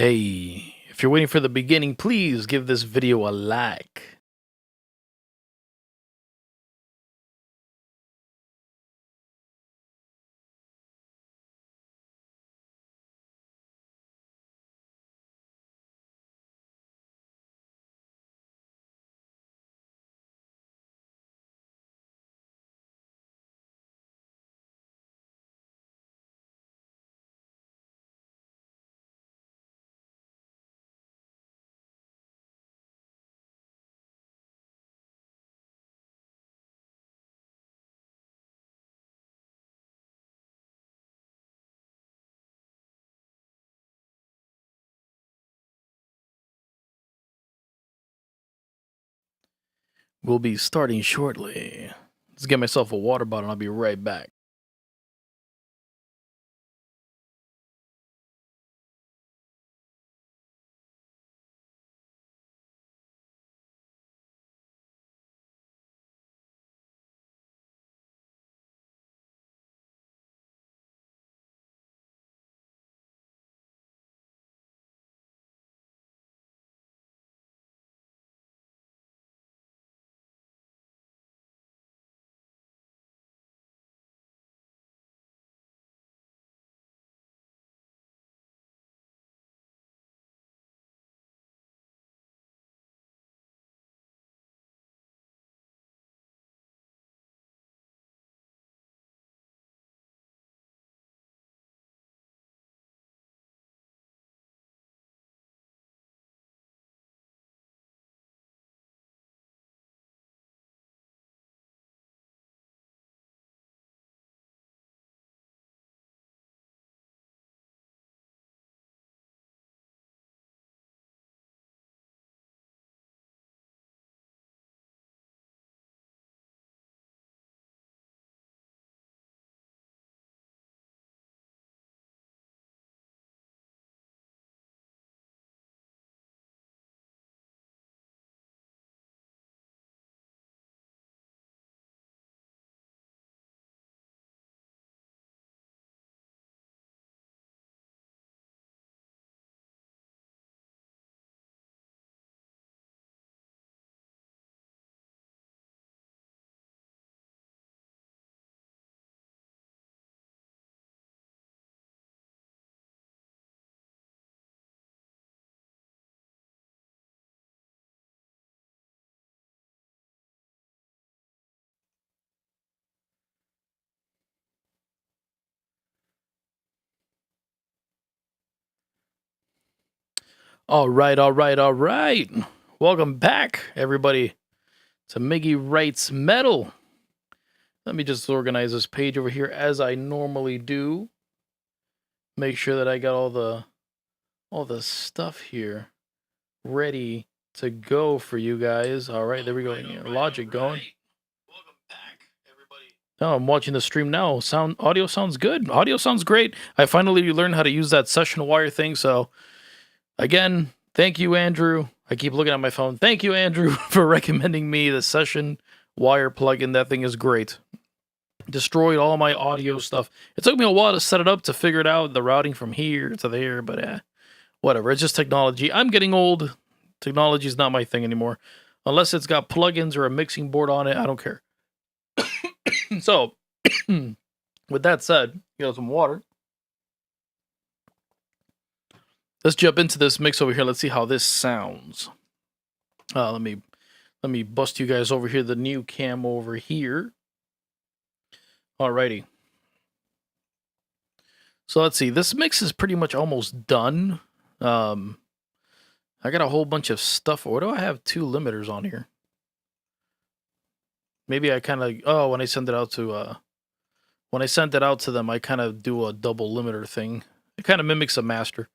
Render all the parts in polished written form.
Hey, if you're waiting for the beginning, please give this video a like. We'll be starting shortly. Let's get myself a water bottle and I'll be right back. All right. Welcome back, everybody, to Miggy Writes Metal. Let me just organize this page over here as I normally do. Make sure that I got all the stuff here ready to go for you guys. All right, there we go. Logic going. Welcome back, everybody. Oh, I'm watching the stream now. Audio sounds good. Audio sounds great. I finally learned how to use that session wire thing. So, again, thank you, Andrew. I keep looking at my phone. Thank you, Andrew, for recommending me the session wire plugin. That thing is great. Destroyed all my audio stuff. It took me a while to set it up to figure it out, the routing from here to there, but whatever. It's just technology. I'm getting old. Technology is not my thing anymore. Unless it's got plugins or a mixing board on it, I don't care. So, with that said, some water. Let's jump into this mix over here. Let's see how this sounds. Let me bust you guys over here. The new cam over here. Alrighty. So let's see. This mix is pretty much almost done. I got a whole bunch of stuff. Or do I have two limiters on here? Maybe I kind of when I send it out to them, I kind of do a double limiter thing. It kind of mimics a master.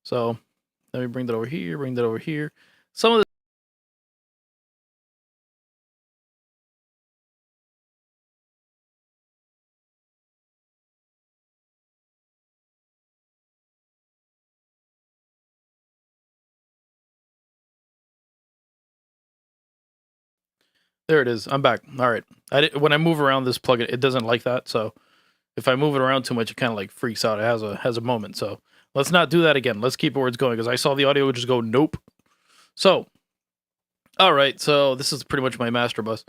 So let me bring that over here. Some of the there it is. I'm back. All right. When I move around this plugin, it doesn't like that. So if I move it around too much, it kind of like freaks out. It has a moment. So Let's not do that again. Let's keep it where it's going because I saw the audio would just go nope. So, all right. So this is pretty much my master bus.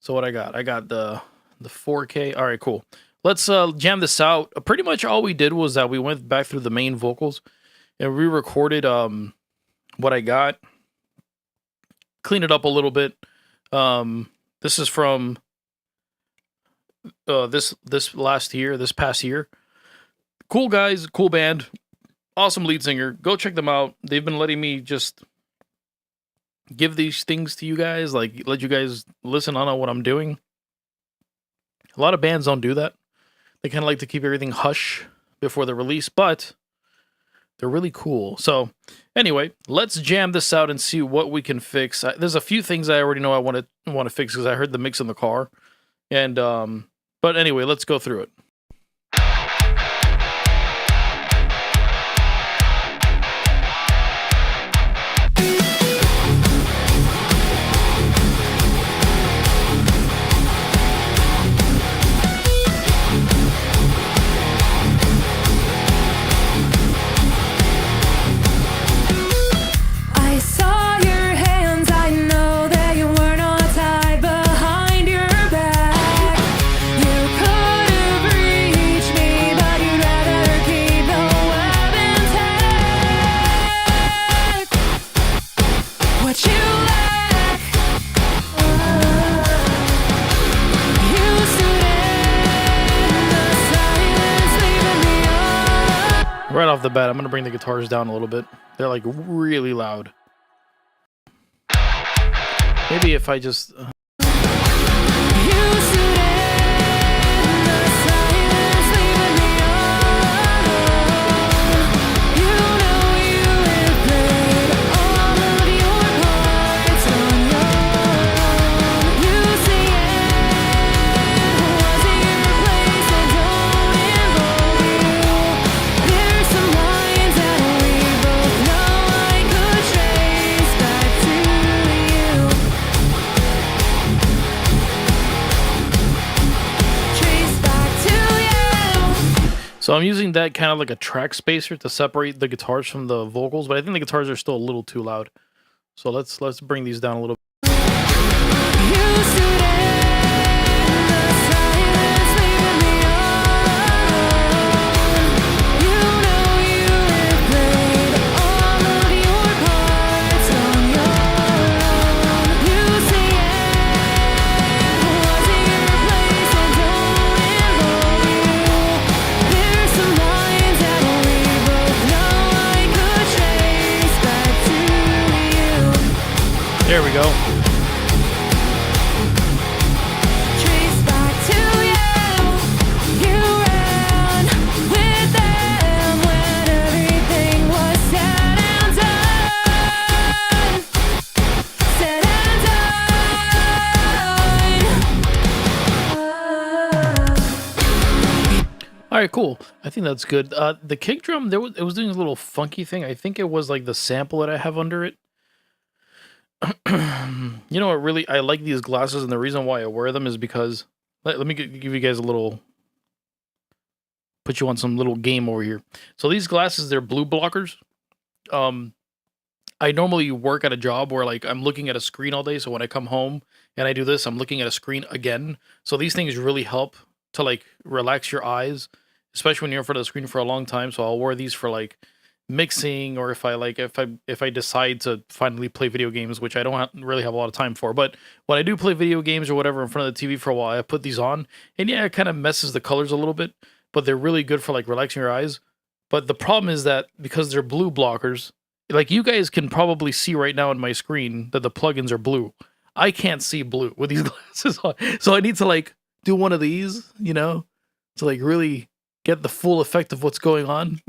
So what I got the 4K. All right, cool. Let's jam this out. Pretty much all we did was that we went back through the main vocals and re-recorded what I got. Clean it up a little bit. This is from this past year. Cool guys, cool band, awesome lead singer. Go check them out. They've been letting me just give these things to you guys, like let you guys listen on what I'm doing. A lot of bands don't do that. They kind of like to keep everything hush before the release, but they're really cool. So anyway, let's jam this out and see what we can fix. There's a few things I already know I want to fix because I heard the mix in the car. And but anyway, let's go through it. Right off the bat, I'm going to bring the guitars down a little bit. They're like really loud. Maybe if I just... So I'm using that kind of like a track spacer to separate the guitars from the vocals, but I think the guitars are still a little too loud. So let's bring these down a little bit. There we go. Trace back to you. You ran with them when everything was said and done. Said and done. All right, cool. I think that's good. The kick drum, it was doing a little funky thing. I think it was like the sample that I have under it. You know what, really, I like these glasses, and the reason why I wear them is because let me give you guys a little, put you on some little game over here. So these glasses, they're blue blockers. I normally work at a job where like I'm looking at a screen all day, so when I come home and I do this, I'm looking at a screen again. So these things really help to like relax your eyes, especially when you're in front of the screen for a long time. So I'll wear these for like mixing, or if I decide to finally play video games, which I don't really have a lot of time for, but when I do play video games or whatever in front of the TV for a while, I put these on, and yeah, it kind of messes the colors a little bit, but they're really good for like relaxing your eyes. But the problem is that because they're blue blockers, like you guys can probably see right now on my screen that the plugins are blue. I can't see blue with these glasses on, so I need to like do one of these, you know, to like really get the full effect of what's going on.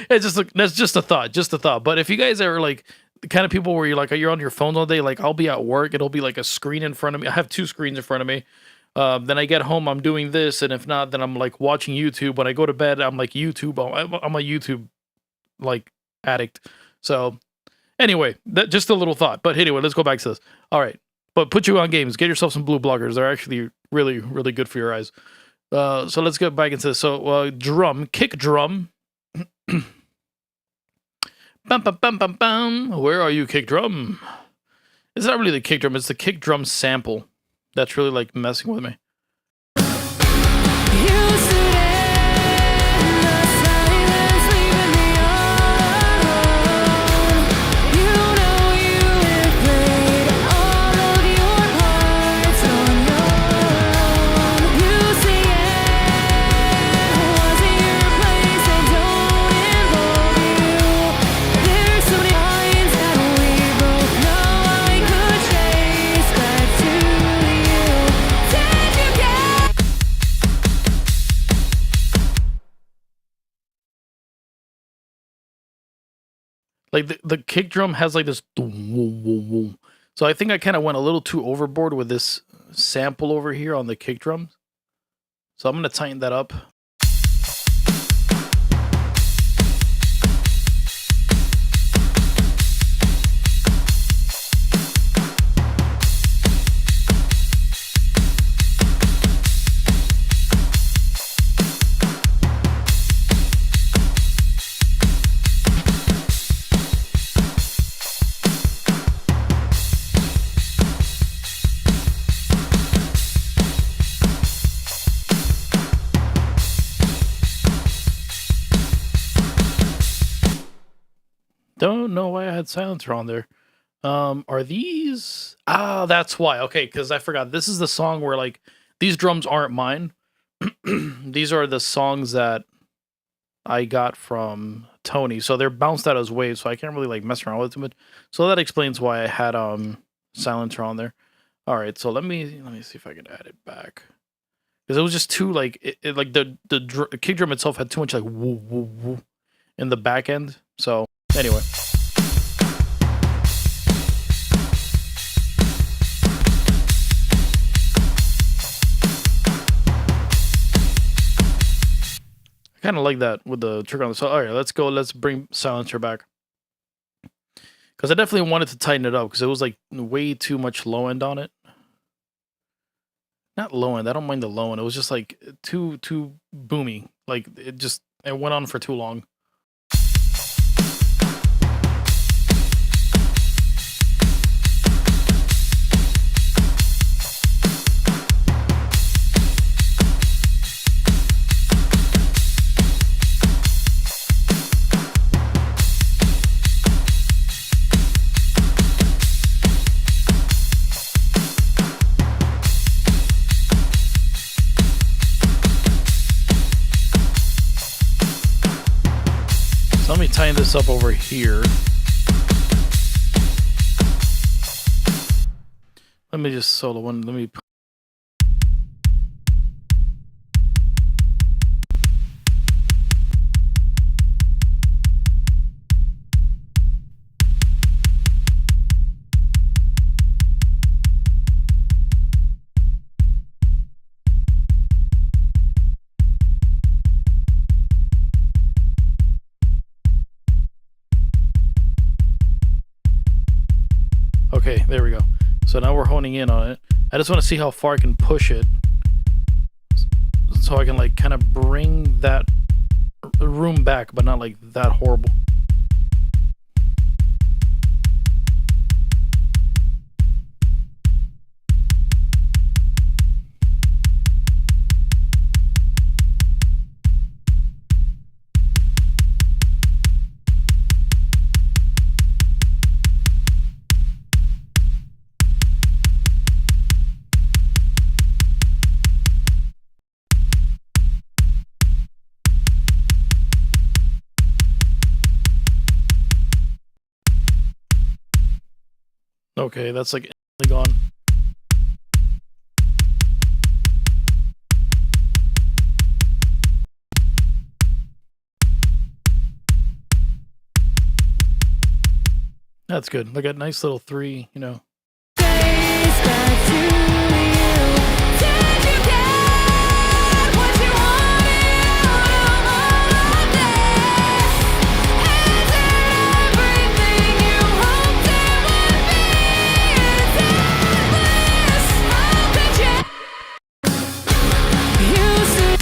That's just a thought. But if you guys are like the kind of people where you're on your phones all day, like I'll be at work, it'll be like a screen in front of me. I have two screens in front of me. Then I get home, I'm doing this, and if not, then I'm like watching YouTube. When I go to bed, I'm like YouTube. I'm a YouTube like addict. So anyway, that just a little thought. But anyway, let's go back to this. All right, but put you on games. Get yourself some blue blockers. They're actually really, really good for your eyes. So let's get back into this. So kick drum. Bum, bum, bum, bum, bum. Where are you, kick drum? It's not really the kick drum, it's the kick drum sample that's really like messing with me. You stood in the silence, leaving me alone. You know you have played all of your parts on your own. You say it wasn't your place and don't involve you. There's so many lines that we both know I could trace back to you. Did you get Like the kick drum has like this doom, woo, woo, woo. So I think I kind of went a little too overboard with this sample over here on the kick drums. So I'm gonna tighten that up. Don't know why I had silencer on there. Are these? Ah, that's why. Okay, because I forgot. This is the song where like these drums aren't mine. These are the songs that I got from Tony. So they're bounced out as waves, so I can't really like mess around with it too much. So that explains why I had silencer on there. All right, so let me see if I can add it back. Because it was just too like like the kick drum itself had too much like woo woo woo in the back end. So anyway. I kind of like that with the trigger on the side. All right, let's go. Let's bring silencer back. Because I definitely wanted to tighten it up because it was like way too much low end on it. Not low end. I don't mind the low end. It was just like too boomy. Like it went on for too long. So let me tighten this up over here. Let me just solo one. Let me. Okay, there we go. So now we're honing in on it. I just want to see how far I can push it. So I can like kind of bring that room back, but not like that horrible. Okay, that's like gone. That's good. Like a nice little 3, you know. Face back to you. Did you get what you wanted out of all of this? Is it everything you hoped it would be? Is it bliss? How could you? You stood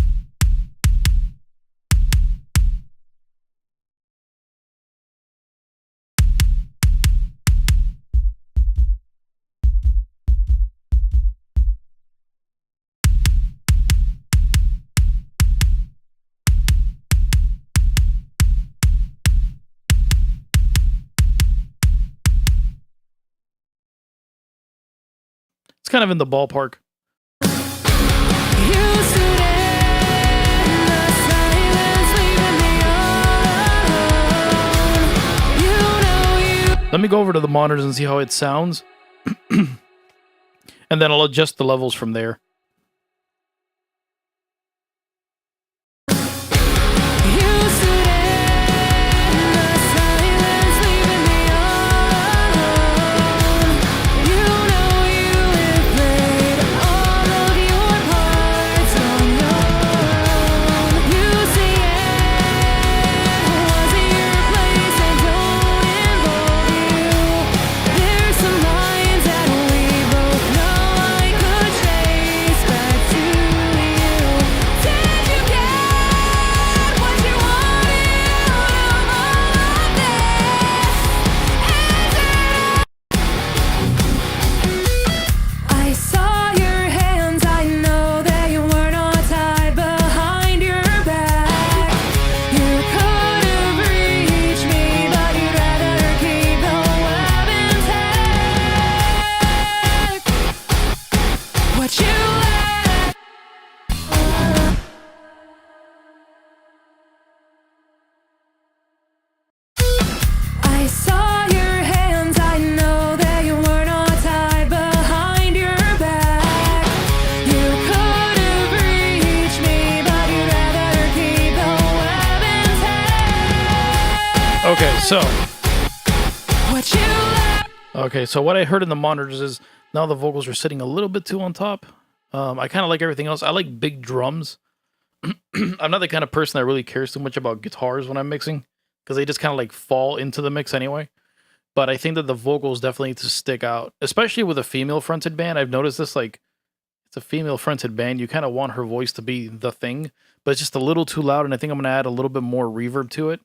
kind of in the ballpark. You stood in the silence, leaving me alone. You know you. Let me go over to the monitors and see how it sounds. And then I'll adjust the levels from there. You stood in the silence, leaving me alone. You know you have played all of your parts on your own. You say it wasn't your place and don't involve you. There's some lines that we both know I could trace back to you. Did you get what you wanted out of all of this? I saw your hands, I know that you were not tied behind your back. You could have reached me, but you'd rather keep the web intact. What you lack. I saw your hands, I know that you were not tied behind your back. You could have reached me, but you'd rather keep the web intact. Okay, so What you lack. what I heard in the monitors is now the vocals are sitting a little bit too on top. I kind of like everything else. I like big drums. I'm not the kind of person that really cares too much about guitars when I'm mixing because they just kind of like fall into the mix anyway. But I think that the vocals definitely need to stick out, especially with a female fronted band. I've noticed this, like, it's a female fronted band. You kind of want her voice to be the thing, but it's just a little too loud. And I think I'm going to add a little bit more reverb to it.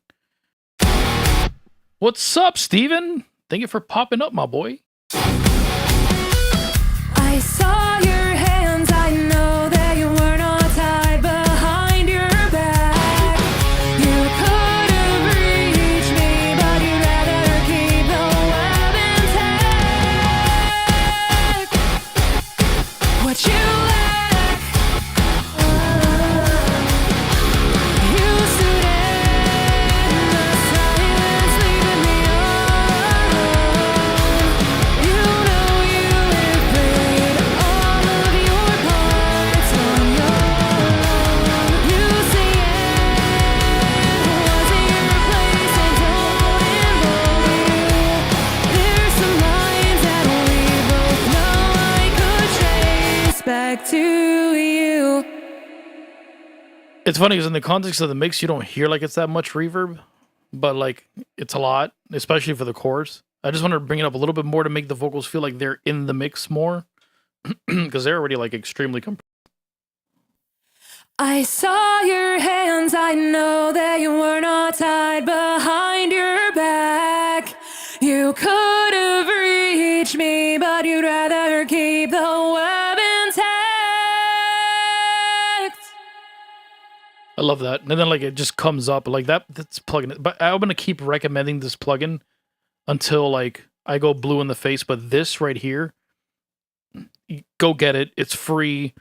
What's up, Steven? Thank you for popping up, my boy. I saw your hands, I know that you were not tied behind your back. You could have reached me, but you'd rather keep the web intact. What you lack. You stood in the silence, leaving me alone. You know you have played all of your parts on your own. You say it wasn't your place and don't involve you. There's some lines that we both know I could trace back to you. It's funny because in the context of the mix, you don't hear like it's that much reverb, but like it's a lot, especially for the chorus. I just want to bring it up a little bit more to make the vocals feel like they're in the mix more because they're already like extremely compressed. I saw your hands, I know that you were not tied behind your back. You could have reached me, but you'd rather keep the web intact. I love that. And then like it just comes up like that. That's plugging it. But I'm gonna keep recommending this plugin until like I go blue in the face. But this right here, go get it. It's free.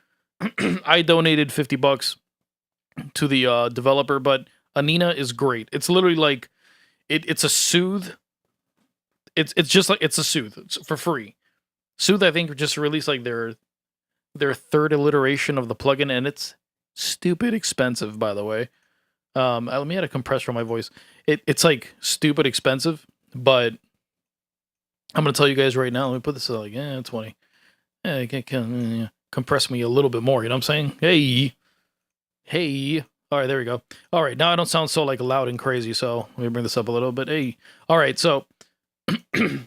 I donated $50 to the developer, but Anina is great. It's literally like it's a soothe. It's just like it's a soothe. It's for free. Soothe, I think, just released like their third iteration of the plugin, and it's stupid expensive, by the way. Let me add a compressor on my voice. It's like stupid expensive, but I'm gonna tell you guys right now. Let me put this at like 20. Yeah, you can compress me a little bit more. You know what I'm saying? Hey. All right, there we go. All right, now I don't sound so like loud and crazy. So let me bring this up a little bit. Hey. All right, so.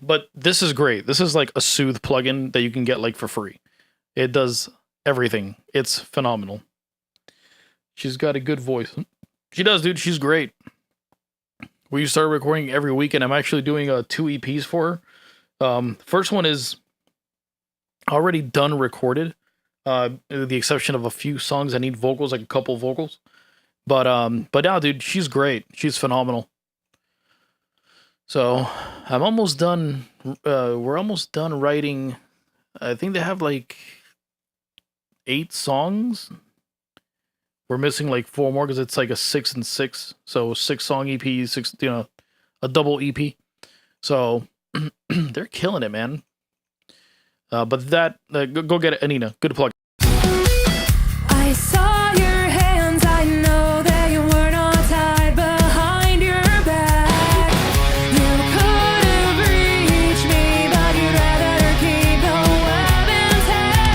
But this is great. This is like a soothe plugin that you can get like for free. It does everything. It's phenomenal. She's got a good voice. She does, dude. She's great. We start recording every week, and I'm actually doing 2 EPs for her. First one is already done recorded, with the exception of a few songs that need vocals, like a couple vocals. But now, dude, she's great. She's phenomenal. So I'm almost done. We're almost done writing I think they have like 8 songs. We're missing like 4 more because it's like a 6 and 6. So 6 song EP, 6, a double EP. So they're killing it, man. But that, go get it, Anina. Good plug. I saw your hands, I know that you were not tied behind your back. You could have reached me, but you'd rather keep the web intact.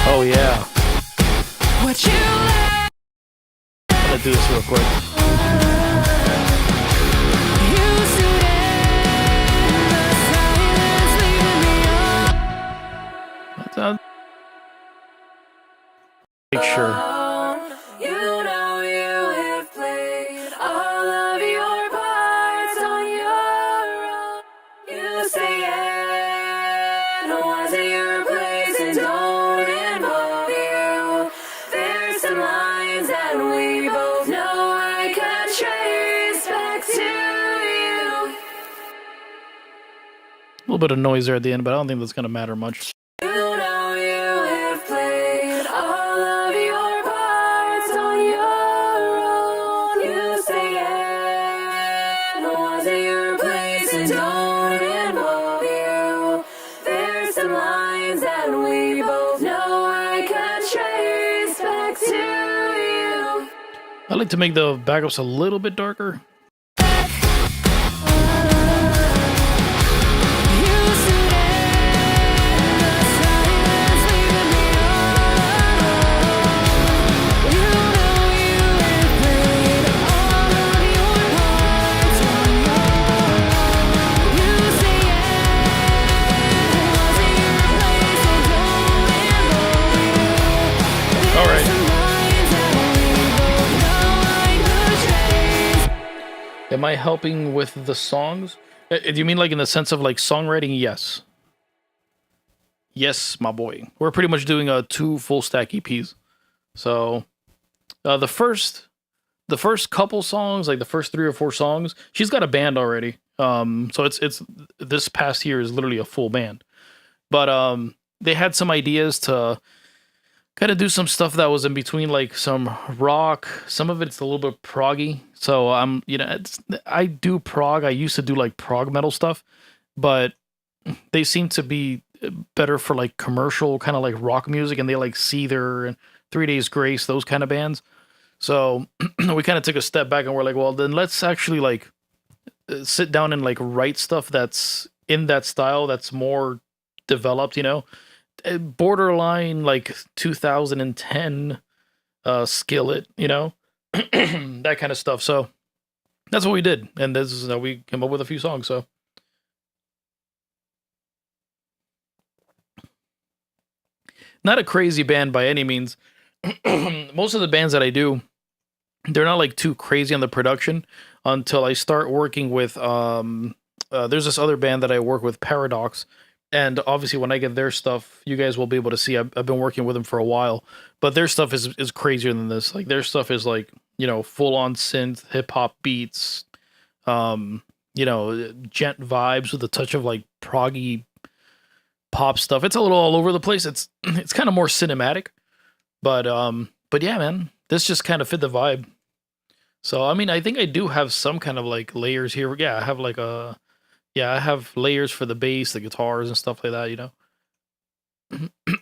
Oh yeah. What you like, I'm gonna do this real quick. you stood in the silence, leaving me Make sure. alone. You know you have played all of your parts on your own. You say it wasn't your place and don't involve you. There's some lines that we both know I could trace back to you. A little bit of noise there at the end, but I don't think that's gonna matter much. You know you have played all of your parts on your own. You say it wasn't your place and don't involve you. There's some lines that we both know I could trace back to you. I like to make the backups a little bit darker. You stood in the silence, leaving me alone. You know you have played all of your parts on your own. You say it wasn't your place, so don't involve you. All right. There's some lines that we both know I could trace. Am I helping with the songs? Do you mean like in the sense of like songwriting? Yes. Yes, my boy. We're pretty much doing 2 full stack EPs. So the first couple songs, like the first 3 or 4 songs, she's got a band already. So it's this past year is literally a full band. But they had some ideas to kind of do some stuff that was in between, like some rock. Some of it's a little bit proggy. So I do prog. I used to do like prog metal stuff, but they seem to be better for like commercial kind of like rock music, and they like Seether and 3 Days Grace, those kind of bands. So we kind of took a step back and we're like, well, then let's actually like sit down and like write stuff that's in that style, that's more developed, borderline like 2010 Skillet, that kind of stuff. So that's what we did, and this is we came up with a few songs. So not a crazy band by any means. Most of the bands that I do, they're not like too crazy on the production until I start working with there's this other band that I work with, Paradox. And obviously, when I get their stuff, you guys will be able to see. I've been working with them for a while, but their stuff is crazier than this. Like their stuff is like full on synth, hip hop beats, gent vibes with a touch of like proggy pop stuff. It's a little all over the place. It's kind of more cinematic, but yeah, man, this just kind of fit the vibe. So I mean, I think I do have some kind of like layers here. Yeah, I have like I have layers for the bass, the guitars, and stuff like that,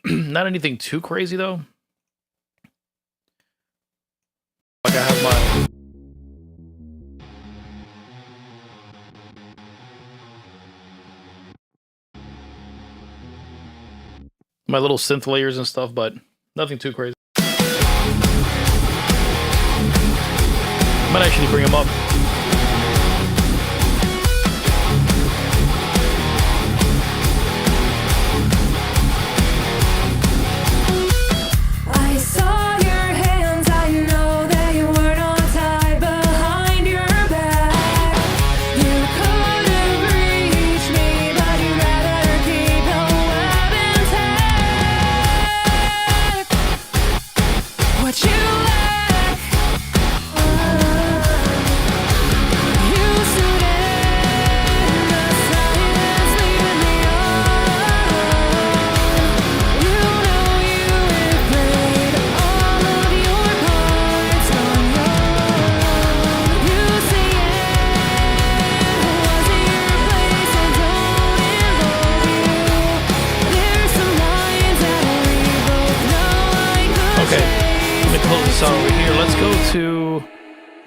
Not anything too crazy, though. Like, I have my little synth layers and stuff, but nothing too crazy. Might actually bring them up. I saw your hands, I know that you were not tied behind your back. You could have reached me, but you'd rather keep the web intact. What you lack,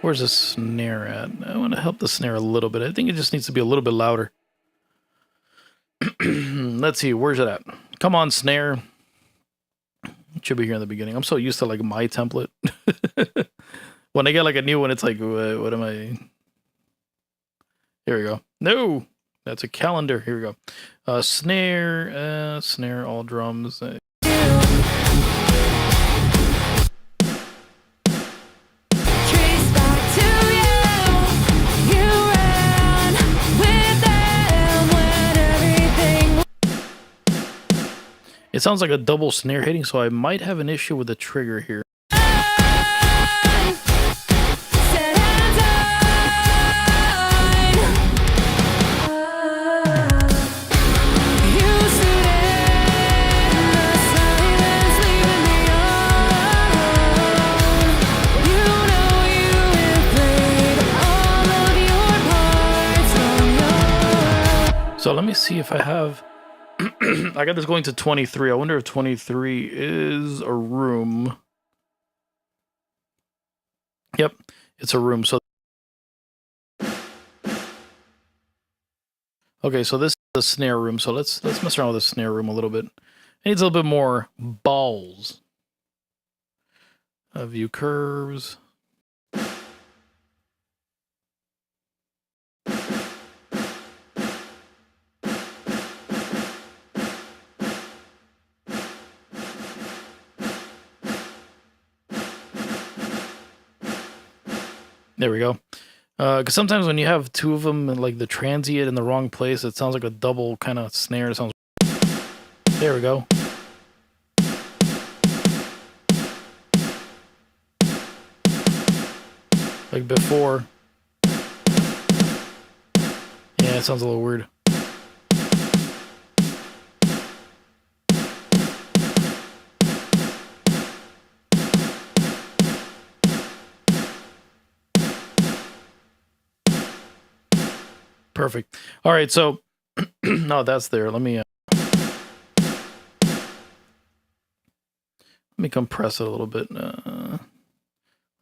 Where's the snare at? I want to help the snare a little bit. I think it just needs to be a little bit louder. Let's see, where's it at? Come on, snare. It should be here in the beginning. I'm so used to like my template. When I get like a new one, it's like, what am I? Here we go. No, that's a calendar. Here we go. Snare, snare, all drums. Trace back to you. You ran with them when everything It sounds like a double snare hitting, so I might have an issue with the trigger here. said hands on. You stood in the silence, leaving me alone. You know you have played all of your parts on your own. So let me see if I have. I got this going to 23. I wonder if 23 is a room. Yep, it's a room. So okay, so this is the snare room. So let's mess around with the snare room a little bit. It needs a little bit more balls. View curves. There we go. Because sometimes when you have two of them and like the transient in the wrong place, it sounds like a double kind of snare. It sounds. There we go. Like before. Yeah, it sounds a little weird. Perfect. All right, so no, that's there. Let me compress it a little bit. Let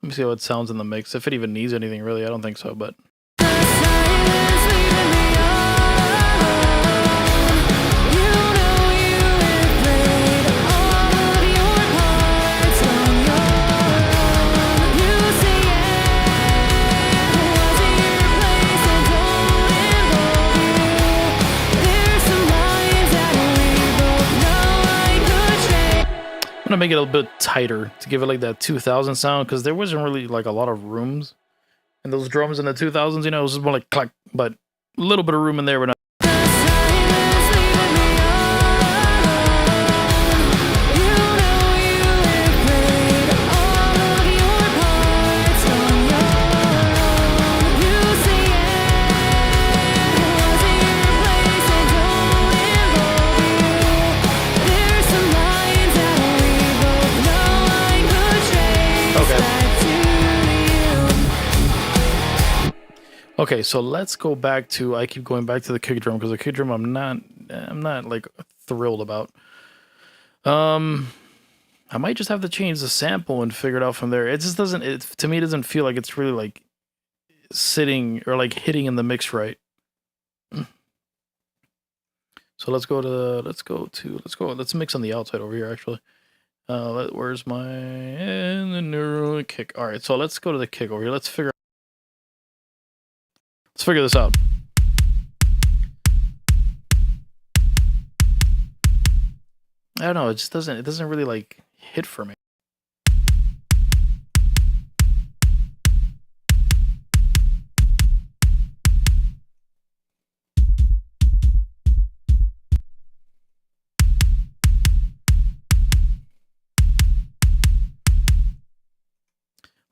me see how it sounds in the mix. If it even needs anything, really, I don't think so. But The silence leaving me alone. You know you have played all of your parts on your own. You say yeah, wasn't your place and don't involve you. There's some lines that we both know I could trade. I'm gonna make it a little bit tighter to give it like that 2000 sound, because there wasn't really like a lot of rooms in those drums in the 2000s. You know, it was just more like clack, but a little bit of room in there. But not. The silence leaving me alone. You know you have played all of your parts on your own. You say yeah, wasn't your place and don't involve you. There's some lines that we both know I could trace Okay. back to you. Okay, so let's go back to. I keep going back to the kick drum because the kick drum I'm not like thrilled about. I might just have to change the sample and figure it out from there. It just doesn't. It to me it doesn't feel like it's really like sitting or like hitting in the mix right. So let's mix on the outside over here actually. Where's my neural kick? All right, so let's go to the kick over here. Let's figure this out. I don't know. It doesn't really like hit for me.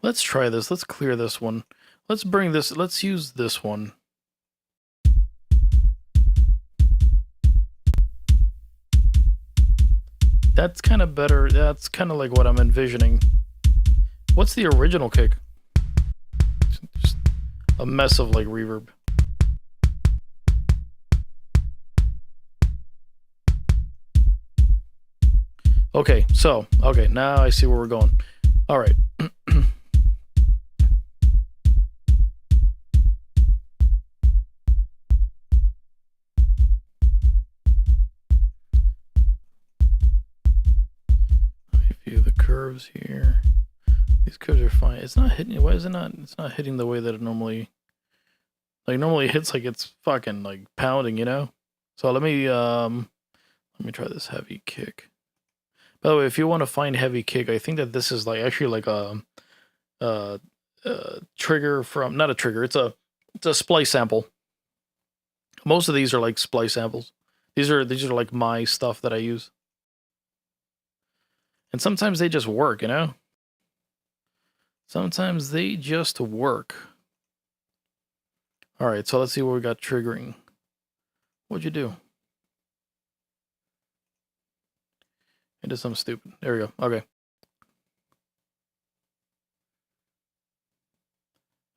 Let's try this. Let's clear this one. Let's use this one. That's kind of better. That's kind of like what I'm envisioning. What's the original kick? Just a mess of like reverb. Okay, now I see where we're going. All right. curves here. These curves are fine. It's not hitting. Why is it not? It's not hitting the way that it normally. Like normally it hits like it's fucking like pounding, you know. So let me try this heavy kick. By the way, if you want to find heavy kick, I think that this is like actually like a trigger from, not a trigger. It's a splice sample. Most of these are like splice samples. These are like my stuff that I use. And sometimes they just work, you know? Sometimes they just work. All right, so let's see what we got triggering. What'd you do? I did something stupid. There we go. Okay.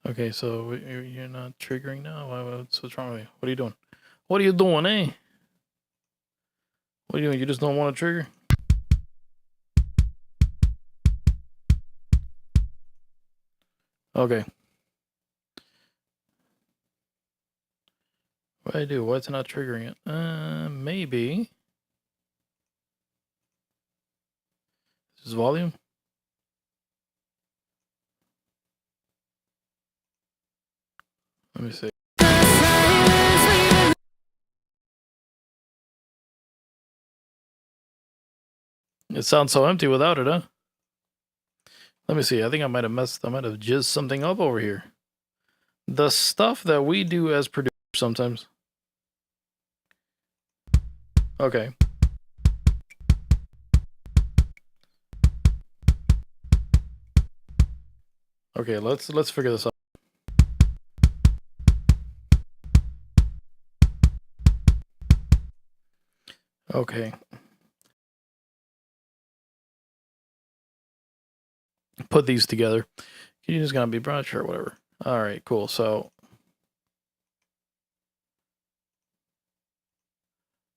Okay, so you're not triggering now? What's wrong with you? What are you doing? What are you doing, eh? What are you doing? You just don't want to trigger? Okay. What do I do? Why is it not triggering it? Maybe. This is volume? Let me see. It sounds so empty without it, huh? Let me see. I think I might have jizzed something up over here. The stuff that we do as producers sometimes. Okay. Okay, let's figure this out. Okay. Put these together. You just gonna be broad, sure, whatever. All right, cool. So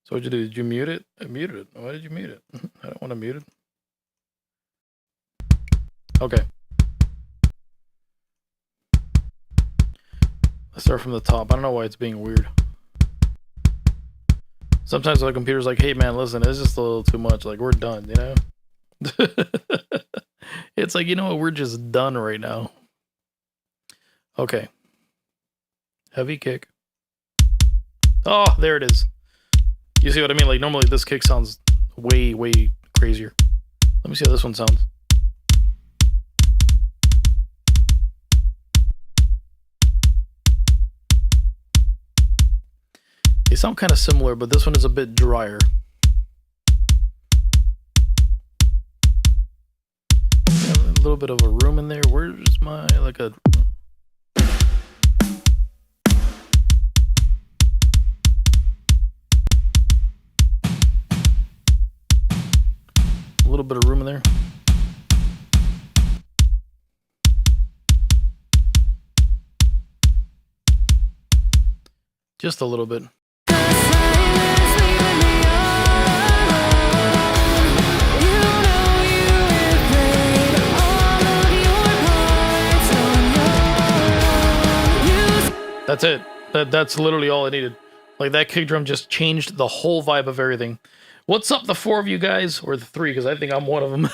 what'd you do? Did you mute it? I muted it. Why did you mute it? I don't want to mute it. Okay. Let's start from the top. I don't know why it's being weird. Sometimes the computer's like, hey man, listen, it's just a little too much. Like, we're done, you know? It's like, you know what? We're just done right now. Okay. Heavy kick. Oh, there it is. You see what I mean? Like, normally this kick sounds way, way crazier. Let me see how this one sounds. They sound kind of similar, but this one is a bit drier. A little bit of a room in there. Where's my, like a... A little bit of room in there. Just a little bit. That's it. That's literally all I needed. Like, that kick drum just changed the whole vibe of everything. What's up, the four of you guys, or the three, because I think I'm one of them,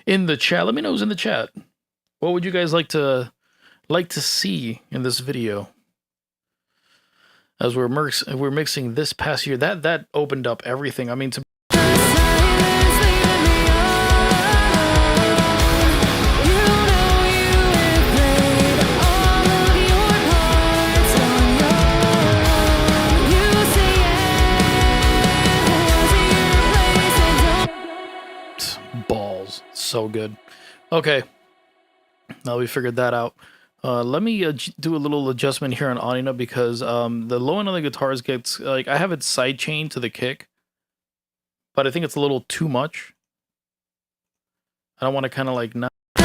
in the chat? Let me know who's in the chat. What would you guys like to see in this video? As we're mixing this past year, that opened up everything. I mean, to balls, so good. Okay, now we figured that out. Let me do a little adjustment here on Anina, because the low end on the guitars gets, like, I have it sidechained to the kick, but I think it's a little too much. I don't want to kind of like not for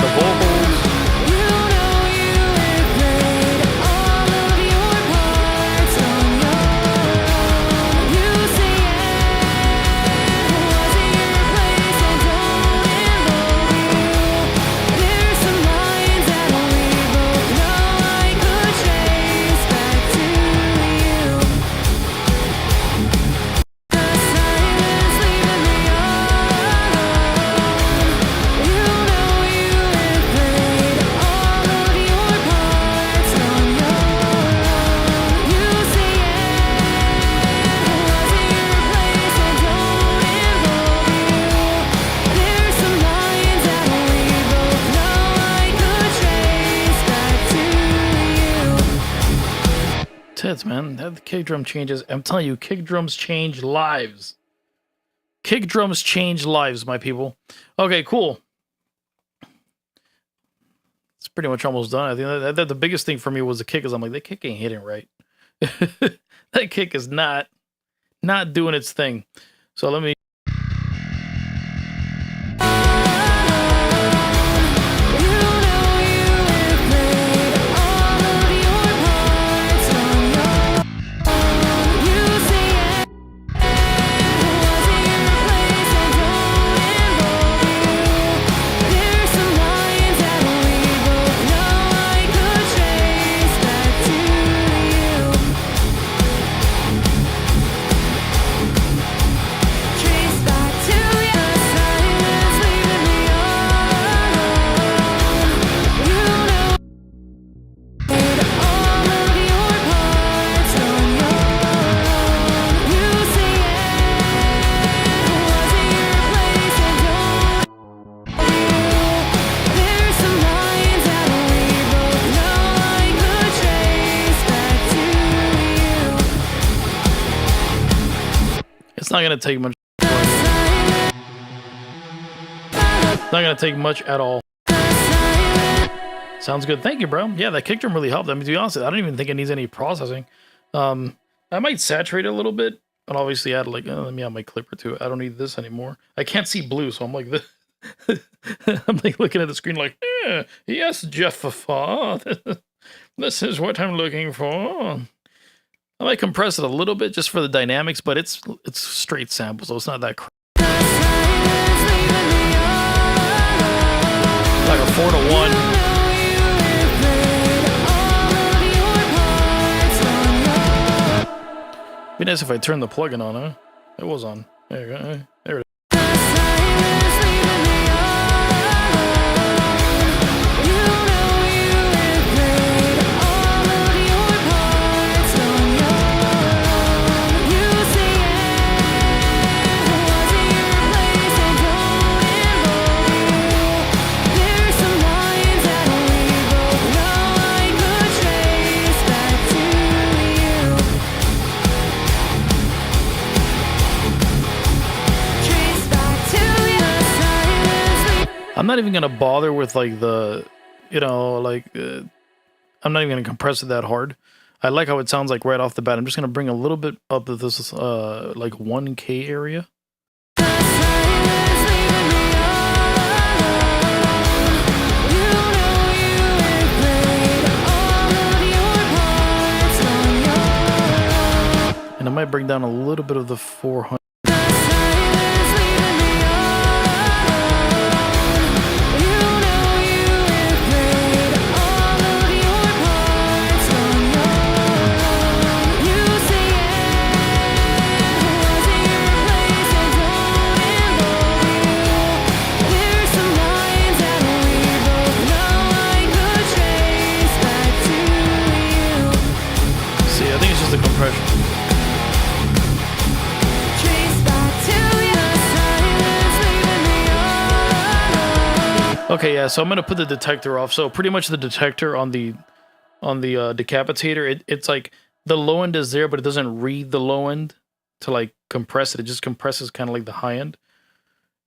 the vocals. hits, man. That kick drum changes. I'm telling you, kick drums change lives. Kick drums change lives, my people. Okay, cool. It's pretty much almost done. I think that the biggest thing for me was the kick. Is I'm like, that kick ain't hitting right. That kick is not doing its thing. So let me. It's not gonna take much. It's not gonna take much at all. Sounds good. Thank you, bro. Yeah, that kick drum really helped. I mean, to be honest, I don't even think it needs any processing. I might saturate it a little bit, but obviously add like, let me add my clipper to it. I don't need this anymore. I can't see blue, so I'm like this. I'm like looking at the screen like, yes, Jeff. This is what I'm looking for. I might compress it a little bit just for the dynamics, but it's straight sample, so it's not that like a 4-to-1. Be nice if I turned the plugin on, huh? It was on. There you go. There it is. I'm not even gonna bother with like the, I'm not even gonna compress it that hard. I like how it sounds like right off the bat. I'm just gonna bring a little bit up to this like 1K area. And I might bring down a little bit of the 400. Okay, yeah, so I'm gonna put the detector off. So pretty much the detector on the decapitator, it's like the low end is there, but it doesn't read the low end to like compress it. It just compresses kind of like the high end.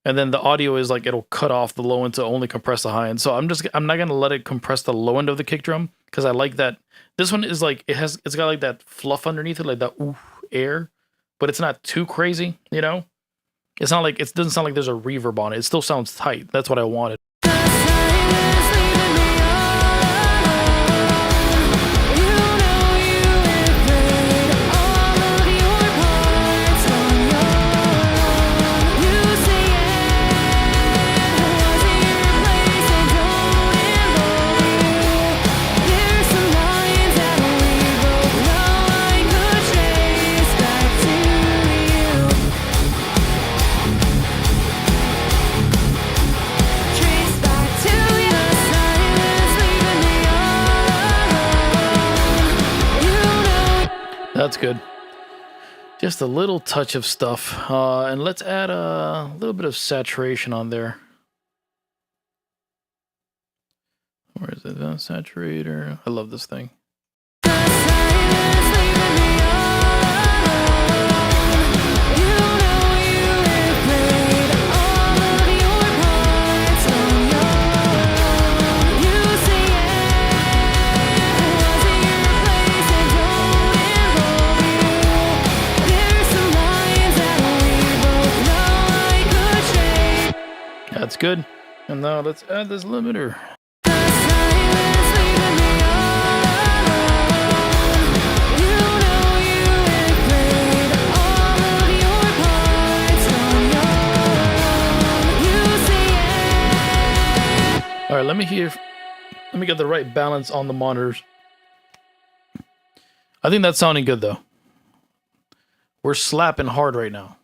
And then the audio is like it'll cut off the low end to only compress the high end. So I'm not gonna let it compress the low end of the kick drum because I like that. This one is like it's got like that fluff underneath it, like that ooh air, but it's not too crazy, you know? It's not like it doesn't sound like there's a reverb on it. It still sounds tight. That's what I wanted. That's good. Just a little touch of stuff. And let's add a little bit of saturation on there. Where is it? Saturator. I love this thing. good. And now let's add this limiter. The silence leaving me all alone. You know you replayed all of your parts on your own. You say All right, let me get the right balance on the monitors. I think that's sounding good though. We're slapping hard right now.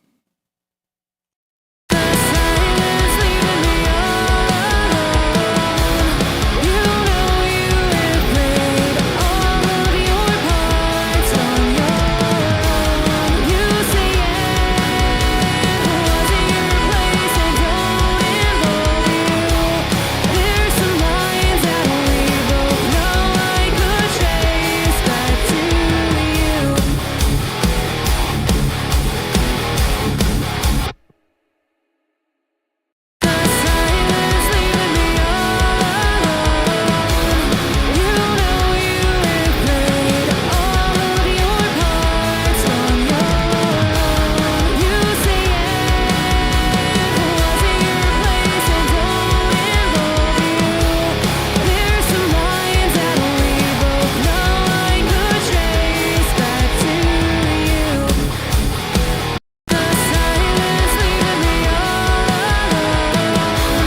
the silence leaving me all alone. You know you replayed all of your parts on your own. You say was it your place and don't involve you. There's some lines that we both know I could trace back to you. The silence leaving me all alone. You know you replayed all of your parts on your own. You say was it your place and don't involve you. There's some lines that we both know I could trace back to you. The silence leaving me all alone.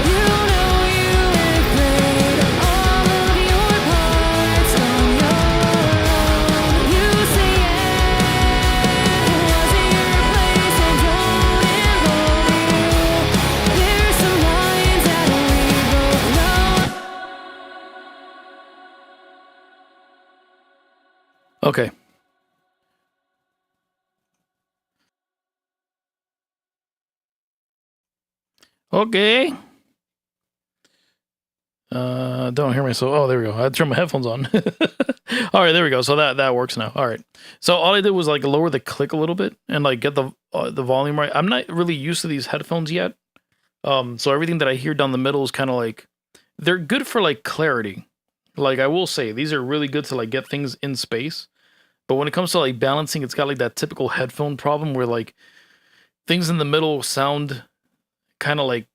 You know you replayed all of your parts on your own. You say was it your place and don't involve you. There's some lines that we both know. Okay. Okay. Don't hear myself. Oh, there we go. I had to turn my headphones on. All right, there we go. So that works now. All right. So all I did was like lower the click a little bit and like get the volume right. I'm not really used to these headphones yet. So everything that I hear down the middle is kind of like they're good for like clarity. Like I will say these are really good to like get things in space. But when it comes to like balancing, it's got like that typical headphone problem where like things in the middle sound kind of like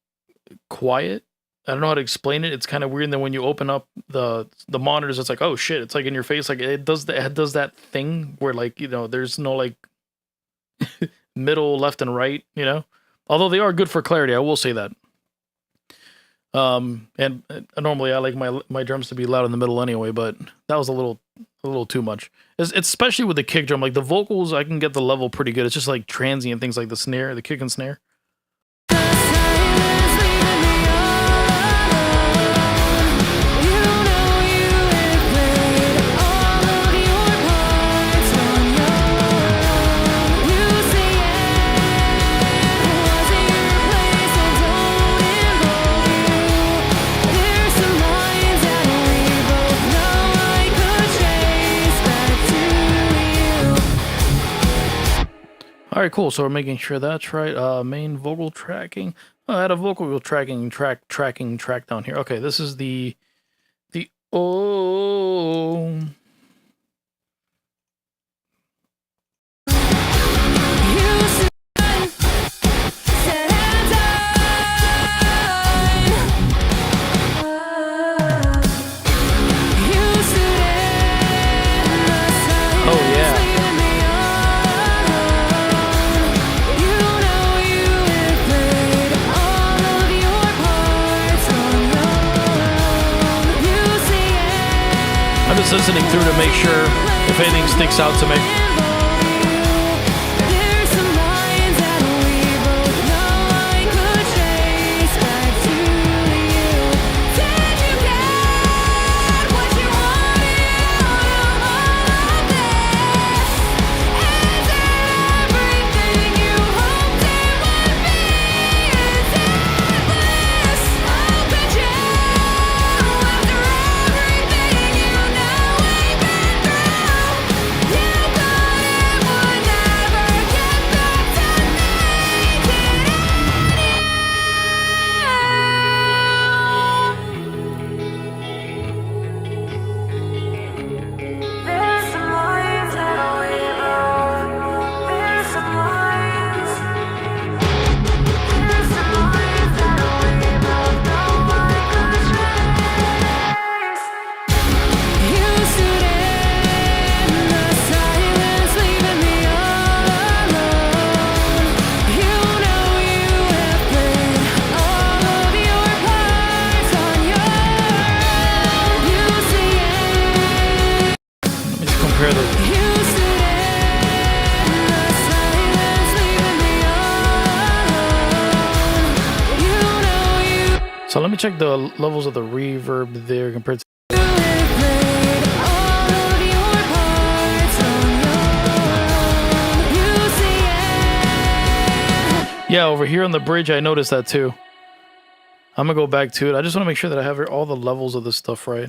quiet. I don't know how to explain it. It's kind of weird. And then when you open up the monitors, it's like, oh shit, it's like in your face. Like it does that thing where like, you know, there's no like middle, left and right, you know, although they are good for clarity. I will say that. And normally I like my drums to be loud in the middle anyway, but that was a little too much. It's especially with the kick drum, like the vocals, I can get the level pretty good. It's just like transient things like the snare, the kick and snare. The silence leaving me all alone. You know you replayed all of your parts on your own. You say was it your place and don't involve you. There's some lines that we both know I could trace back to you. All right, cool. So we're making sure that's right. Main vocal tracking. Oh, I had a vocal tracking track down here. Okay, this is the oh. You said hands on. You stood in the silence, Oh, yeah. leaving me all alone. You know you replayed all of your parts on your own. You say I'm just listening through to make sure if anything sticks out to me. there's some lines that we both know I could trace back to you. Did you get what you wanted out of all of this? Is it everything you hoped it would be? Is it bliss? Open jail after everything you know we've been through. You got So let me check the levels of the reverb there compared to. Yeah, over here on the bridge, I noticed that too. I'm gonna go back to it. I just want to make sure that I have all the levels of this stuff right.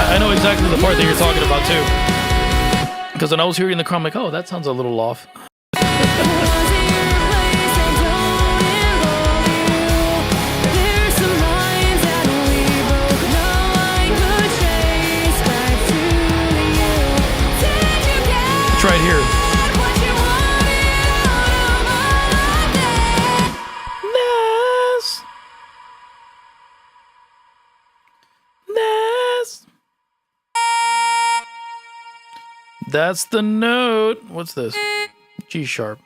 I know exactly the part that you're talking about too. Because when I was hearing the car, I'm like, oh, that sounds a little off. It's right here. That's the note. What's this? G sharp.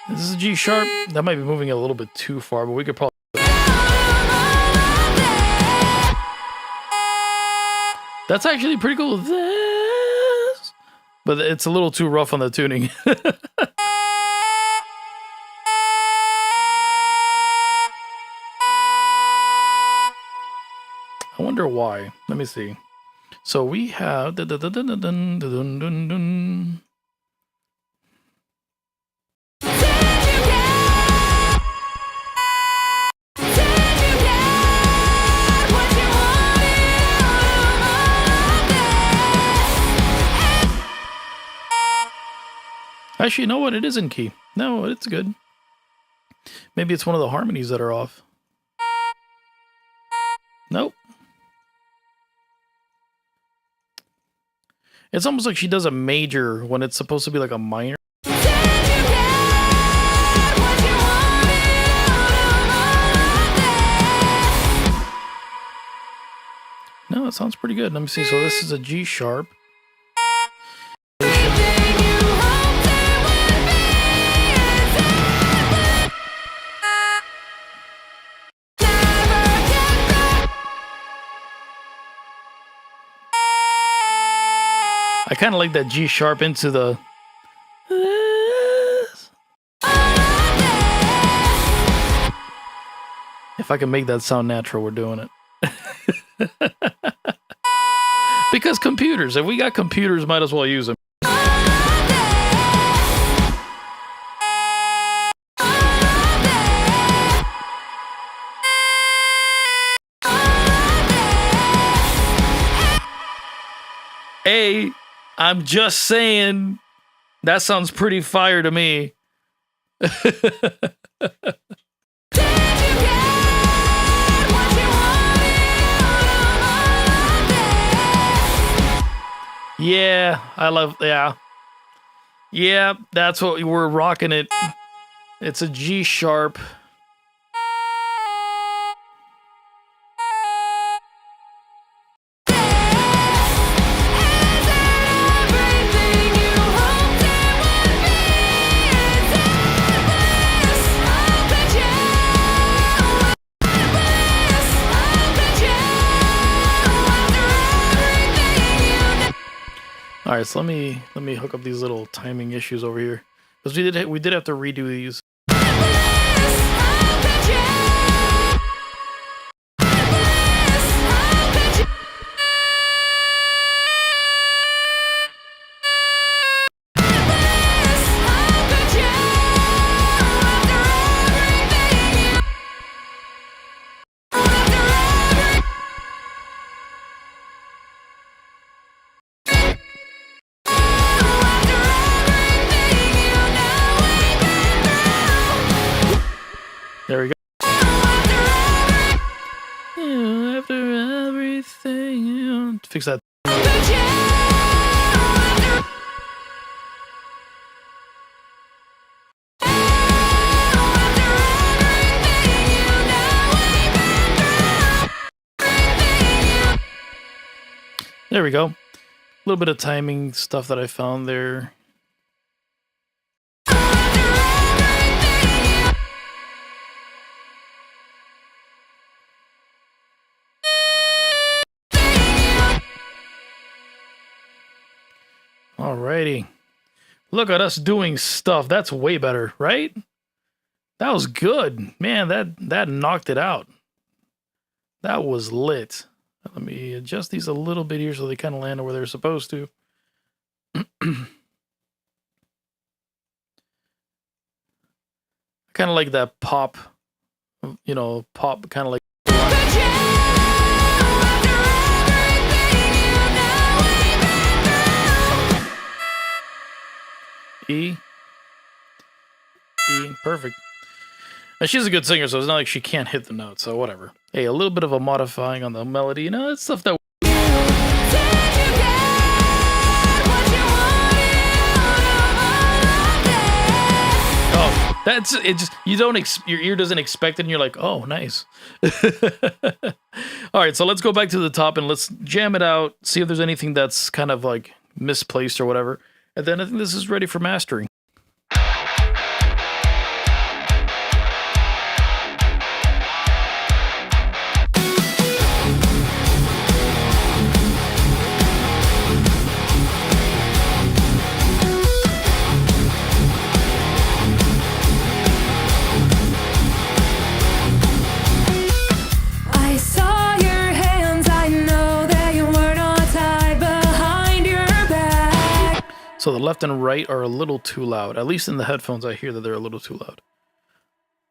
This is a G sharp. That might be moving it a little bit too far, but we could probably. That's actually pretty cool. But it's a little too rough on the tuning. I wonder why. Let me see. So we have. Actually, you know what? It is in key. No, it's good. Maybe it's one of the harmonies that are off. Nope. It's almost like she does a major when it's supposed to be like a minor. No, it sounds pretty good. Let me see. So this is a G sharp. I kind of like that G sharp into the. If I can make that sound natural, we're doing it. Because computers, if we got computers, might as well use them. Hey, I'm just saying, that sounds pretty fire to me. Yeah, I love, yeah. Yeah, that's what we're rocking it. It's a G sharp. All right, so let me hook up these little timing issues over here, because we did have to redo these. There we go. A little bit of timing stuff that I found there. Alrighty. Look at us doing stuff. That's way better, right? That was good. Man, that knocked it out. That was lit. Let me adjust these a little bit here so they kind of land where they're supposed to. I kind of like that pop, you know, pop kind of like. E. Perfect. And she's a good singer, so it's not like she can't hit the notes, so whatever. Hey, a little bit of a modifying on the melody, you know, that's stuff that. Oh, that's it. Just you don't your ear doesn't expect it, and you're like, oh, nice. All right, so let's go back to the top and let's jam it out. See if there's anything that's kind of like misplaced or whatever. And then I think this is ready for mastering. So the left and right are a little too loud. At least in the headphones, I hear that they're a little too loud.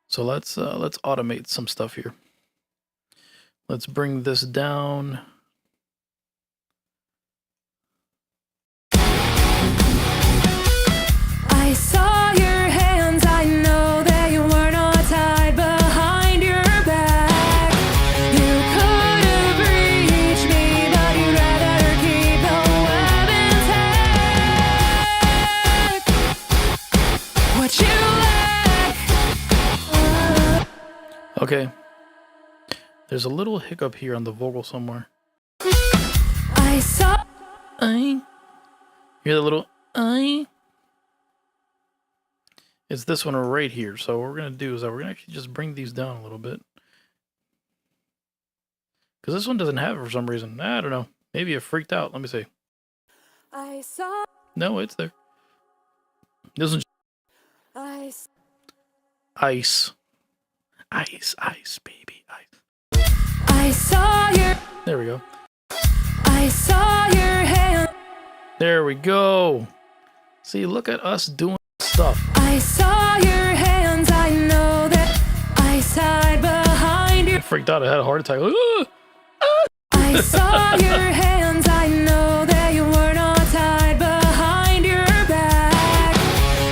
So let's automate some stuff here. Let's bring this down. I saw your hands. I know that you were not tied behind your back. You could have reached me, but you'd rather keep the weapons hacked. What you lack. Okay. There's a little hiccup here on the vocal somewhere. I saw. Hear the little. It's this one right here. So what we're going to do is that we're going to actually just bring these down a little bit. Because this one doesn't have it for some reason. I don't know. Maybe it freaked out. Let me see. I saw. No, it's there. This one's. Ice. Ice. Ice, ice, baby, ice. I saw your. There we go. I saw your hand. There we go. See, look at us doing stuff. I saw your hands. I know that I side behind you. I freaked out. I had a heart attack. I saw your hands. I know that you were not tied behind your back.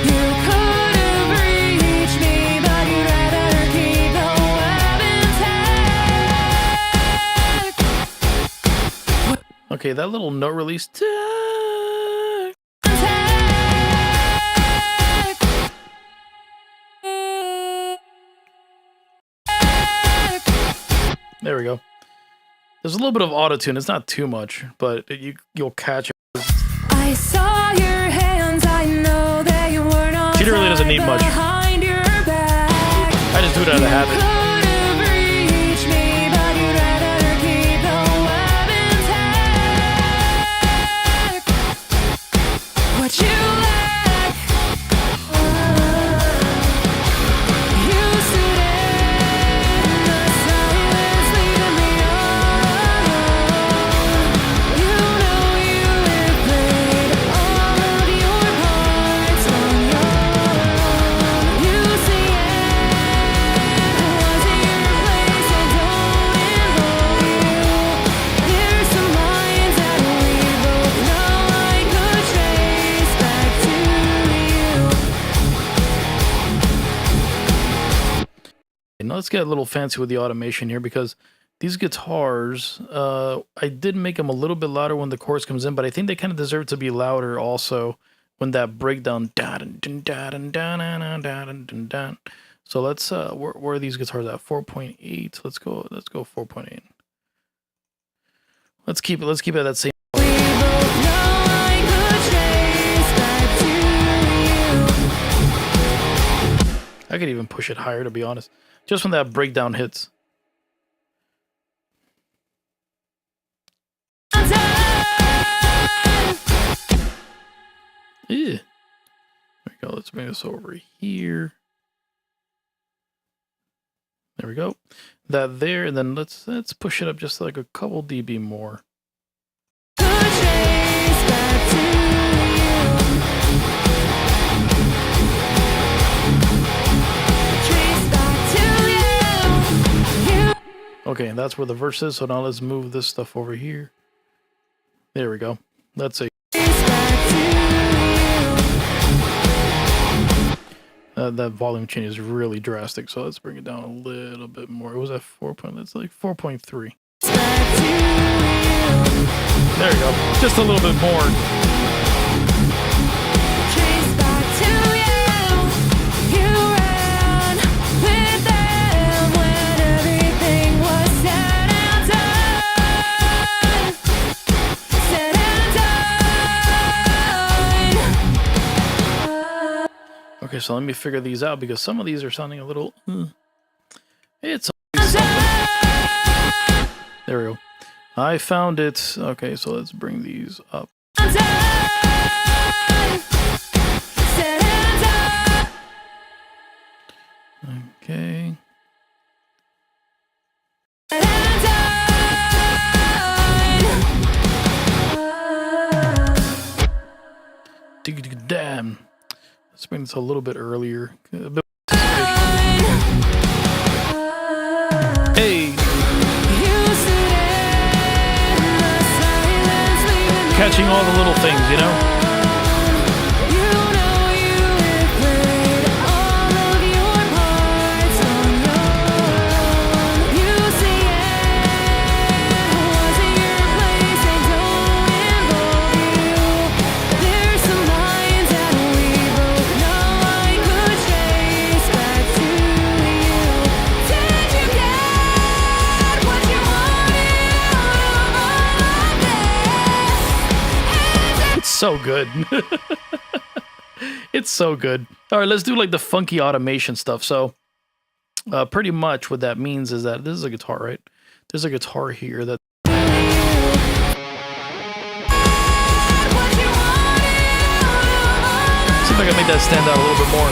You could have reached me, but you'd rather keep the weapons hacked. Okay, that little note release. There we go. There's a little bit of auto-tune. It's not too much, but you'll catch it. I saw your hands. I know that you were not. She really doesn't need much. I just do it out of habit. What you lack. You stood in the silence, leaving me alone. You know you have played all of your parts on your own. You see it wasn't your place, so don't involve you. There's some lines that we both know I could trace back to you. Now let's get a little fancy with the automation here, because these guitars, I did make them a little bit louder when the chorus comes in, but I think they kind of deserve to be louder also when that breakdown. So let's where are these guitars at? 4.8. Let's go 4.8. Let's keep it at that same. I could even push it higher, to be honest. Just when that breakdown hits. Yeah. There we go. Let's bring this over here. There we go. That there, and then let's push it up just like a couple dB more. Okay, and that's where the verse is. So now let's move this stuff over here. There we go. Let's see. That volume change is really drastic, so let's bring it down a little bit more. It was at 4 point. That's like 4.3. There you go. Just a little bit more. Okay, so let me figure these out because some of these are sounding a little. It's always something. There we go. I found it. Okay, so let's bring these up. Okay. Damn. Let's bring this a little bit earlier. A bit hey! Catching all the little things, you know? So good. It's so good. All right, let's do like the funky automation stuff. So pretty much what that means is that this is a guitar, right? There's a guitar here that seems like I made that stand out a little bit more.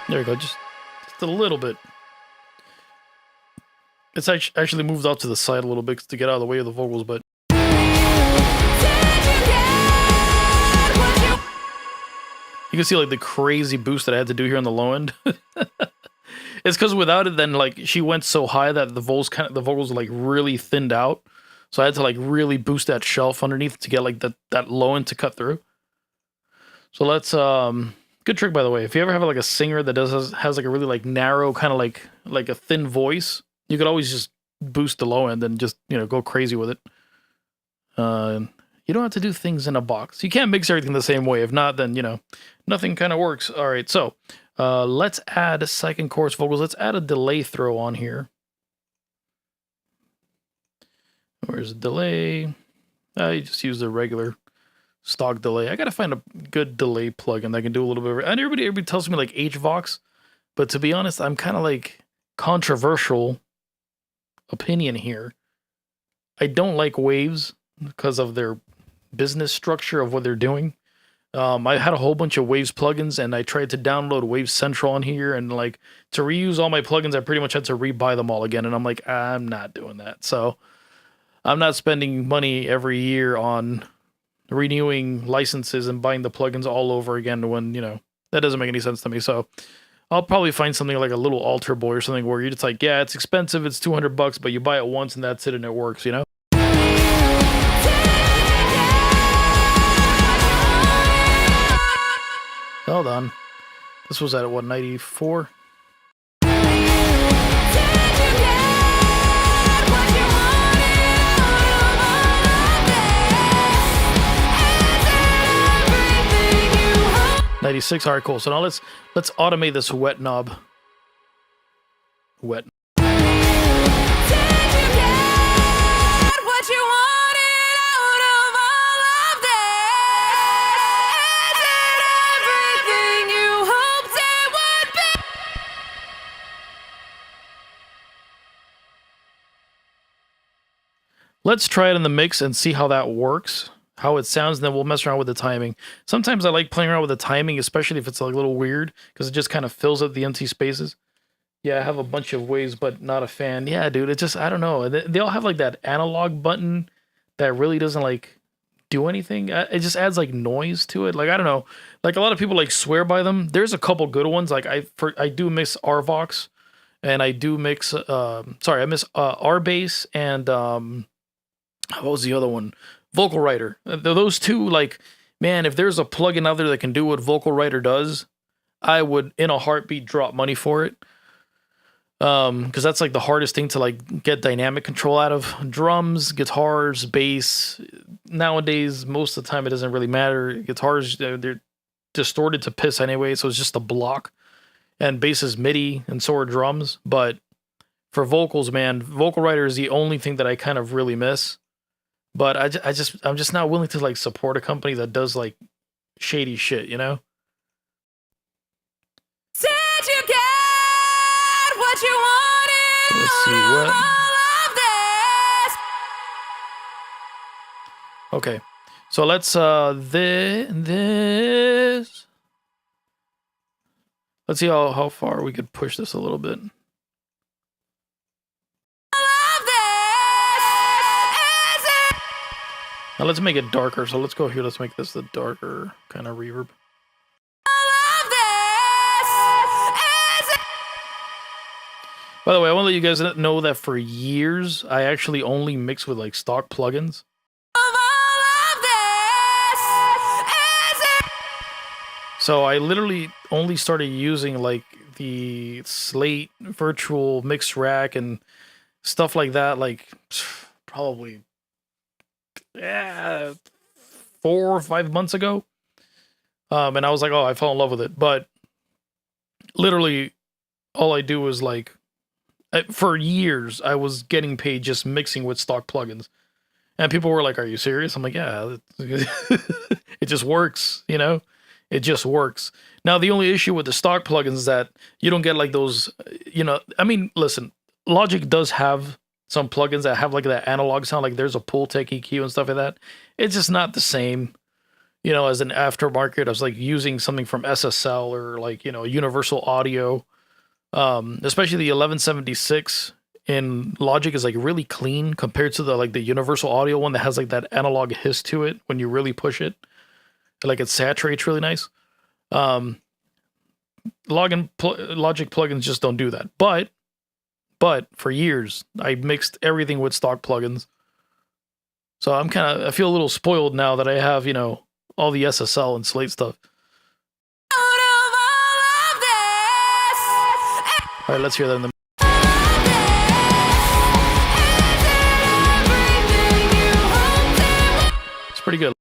There we go, just a little bit. It's actually moved out to the side a little bit to get out of the way of the vocals, but you can see like the crazy boost that I had to do here on the low end. It's because without it, then like she went so high that the vocals like really thinned out. So I had to like really boost that shelf underneath to get like that low end to cut through. So let's good trick, by the way. If you ever have like a singer that has like a really like narrow kind of like a thin voice, you could always just boost the low end and just, you know, go crazy with it. You don't have to do things in a box. You can't mix everything the same way. If not, then, you know, nothing kind of works. All right, so let's add a second chorus vocals. Let's add a delay throw on here. Where's the delay? You just use the regular stock delay. I gotta find a good delay plugin that can do a little bit of it. And everybody tells me like HVox, but to be honest, I'm kind of like controversial opinion here. I don't like Waves because of their business structure of what they're doing. I had a whole bunch of Waves plugins and I tried to download Waves Central on here, and like to reuse all my plugins, I pretty much had to rebuy them all again. And I'm like, I'm not doing that. So I'm not spending money every year on renewing licenses and buying the plugins all over again when, you know, that doesn't make any sense to me. So I'll probably find something like a little altar boy or something where you're just like, yeah, it's expensive, it's $200, but you buy it once and that's it and it works, you know? Hold on. This was at what, 94? $96. All right, cool. So now let's automate this wet knob. Wet. Let's try it in the mix and see how that works, how it sounds, and then we'll mess around with the timing. Sometimes I like playing around with the timing, especially if it's like a little weird, because it just kind of fills up the empty spaces. Yeah, I have a bunch of ways, but not a fan. Yeah, dude, it just, I don't know. They all have like that analog button that really doesn't like do anything. It just adds like noise to it. Like, I don't know. Like a lot of people like swear by them. There's a couple good ones. Like I do mix RVox, and I do mix, I miss RBass and, what was the other one? Vocal Writer. Those two, like, man, if there's a plugin out there that can do what Vocal Writer does, I would, in a heartbeat, drop money for it. Because that's like the hardest thing to like get dynamic control out of. Drums, guitars, bass. Nowadays, most of the time, it doesn't really matter. Guitars, they're distorted to piss anyway, so it's just a block. And bass is MIDI, and so are drums. But for vocals, man, Vocal Writer is the only thing that I kind of really miss. But I'm just not willing to like support a company that does like shady shit, you know? Said you got what you wanted. So let's see what. All of this. Okay, so let's this. Let's see how far we could push this a little bit. Now let's make it darker. So let's go here. Let's make this the darker kind of reverb. By the way, I want to let you guys know that for years, I actually only mix with like stock plugins. So I literally only started using like the Slate virtual mix rack and stuff like that, like probably 4 or 5 months ago. And I was like, oh, I fell in love with it. But literally all I do is like, for years, I was getting paid just mixing with stock plugins. And people were like, are you serious? I'm like, yeah, it just works, you know? It just works. Now, the only issue with the stock plugins is that you don't get like those, you know, I mean, listen, Logic does have some plugins that have like that analog sound, like there's a Pultec EQ and stuff like that. It's just not the same, you know, as an aftermarket. I was like using something from SSL or like, you know, Universal Audio. Especially the 1176 in Logic is like really clean compared to the Universal Audio one that has like that analog hiss to it when you really push it. Like it saturates really nice. Logic plugins just don't do that. But for years I mixed everything with stock plugins. So I feel a little spoiled now that I have, you know, all the SSL and Slate stuff. All right, let's hear that in the. It's pretty good.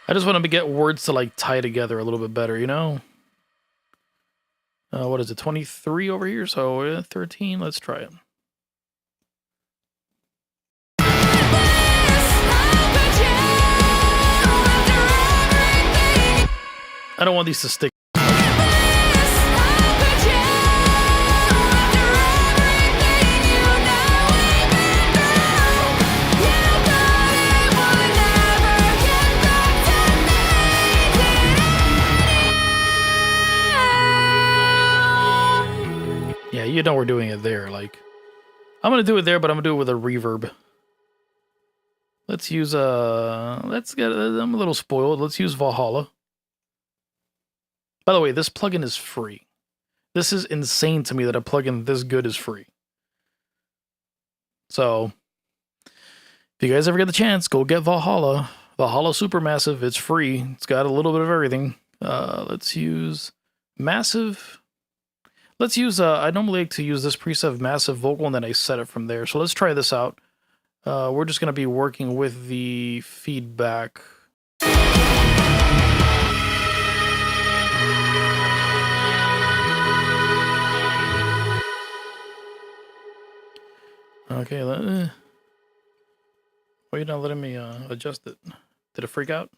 I just want to get words to like tie together a little bit better, you know? What is it, 23 over here? So 13, let's try it. I don't want these to stick. Yeah, you know we're doing it there, like. I'm gonna do it there, but I'm gonna do it with a reverb. Let's use I'm a little spoiled. Let's use Valhalla. By the way, this plugin is free. This is insane to me that a plugin this good is free. So, if you guys ever get the chance, go get Valhalla. Valhalla Supermassive. It's free. It's got a little bit of everything. Let's use Massive. Let's use, I normally like to use this preset of Massive Vocal, and then I set it from there. So let's try this out. We're just going to be working with the feedback. Okay, why are you not letting me adjust it? Did it freak out?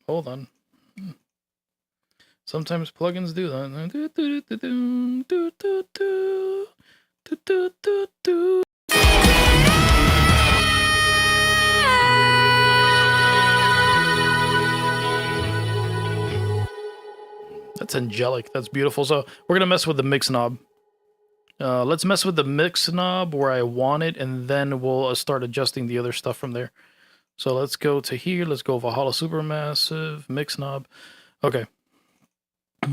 Hold on. Sometimes plugins do that. That's angelic. That's beautiful. So we're going to mess with the mix knob. Let's mess with the mix knob where I want it, and then we'll start adjusting the other stuff from there. So let's go to here. Let's go Valhalla Supermassive, mix knob. Okay. I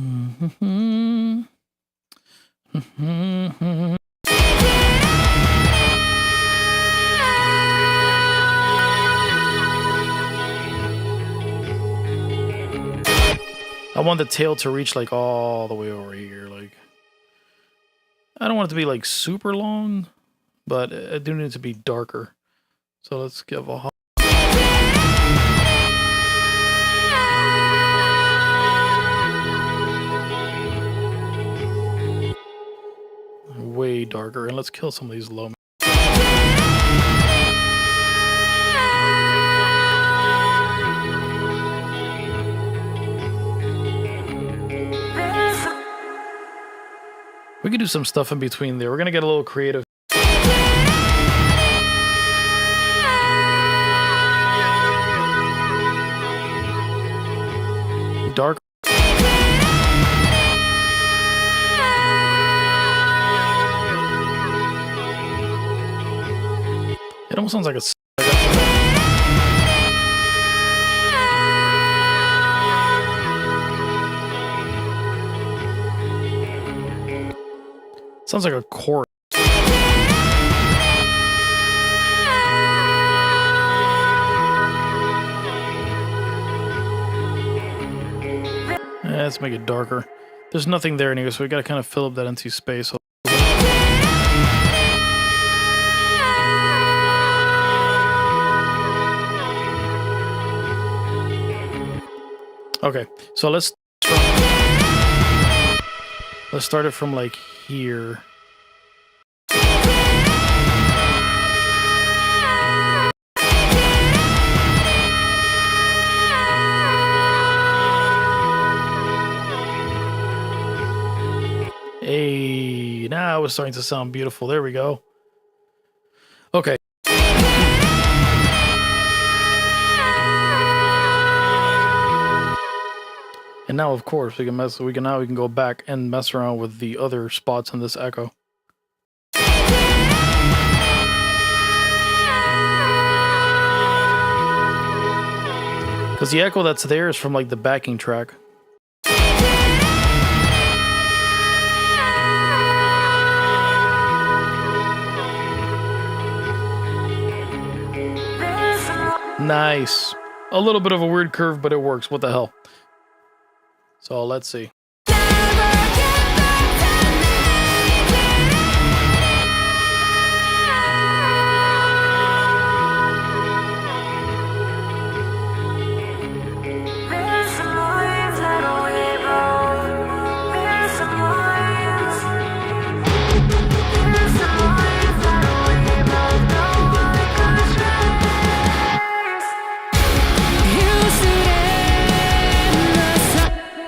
want the tail to reach like all the way over here. Like, I don't want it to be like super long, but I do need it to be darker. So let's give a way darker, and let's kill some of these low. We could do some stuff in between there. We're gonna get a little creative. Dark. It almost sounds like a. Sounds like a chorus. Let's make it darker. There's nothing there anyway, so we gotta kind of fill up that empty space. Okay, so let's start it from like here. Hey, now it's starting to sound beautiful. There we go. Okay. And now, of course, we can go back and mess around with the other spots in this echo. Because the echo that's there is from like the backing track. Nice. A little bit of a weird curve, but it works. What the hell? So let's see.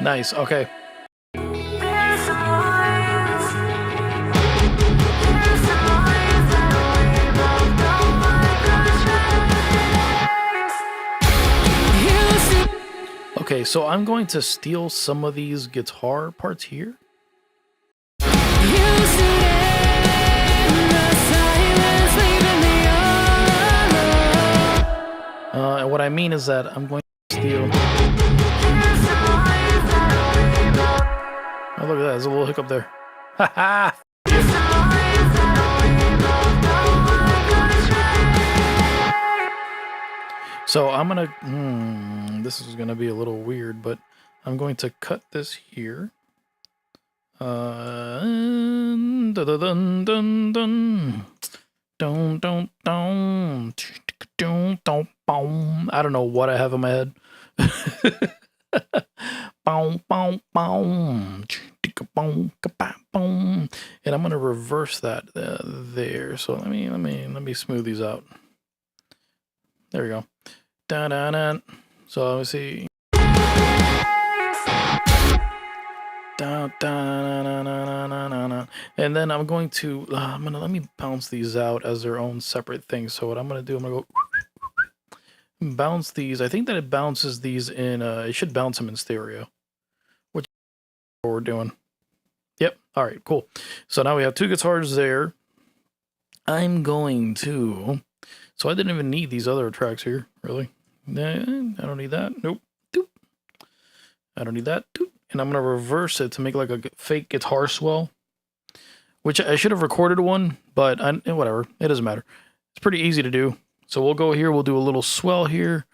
Nice, okay. Okay, so I'm going to steal some of these guitar parts here. And what I mean is that I'm going to steal. Oh, look at that. There's a little hiccup there. Haha! So I'm going to... this is going to be a little weird, but I'm going to cut this here. Dun, dun, dun, dun, dun. Dun, dun, dun. Dun, dun, boom. I don't know what I have in my head. Boom, boom, boom. And I'm gonna reverse that there. So let me smooth these out. There we go. Dun, dun, dun. So let me see. Dun, dun, dun, dun, dun, dun, dun. And then I'm going to let me bounce these out as their own separate things. So what I'm gonna do, I'm gonna go bounce these. I think that it bounces these in. It should bounce them in stereo, which is what we're doing. Yep. All right. Cool. So now we have two guitars there. I'm going to. So I didn't even need these other tracks here, really. I don't need that. Nope. Doop. I don't need that. Doop. And I'm gonna reverse it to make like a fake guitar swell, which I should have recorded one, but whatever. It doesn't matter. It's pretty easy to do. So we'll go here. We'll do a little swell here.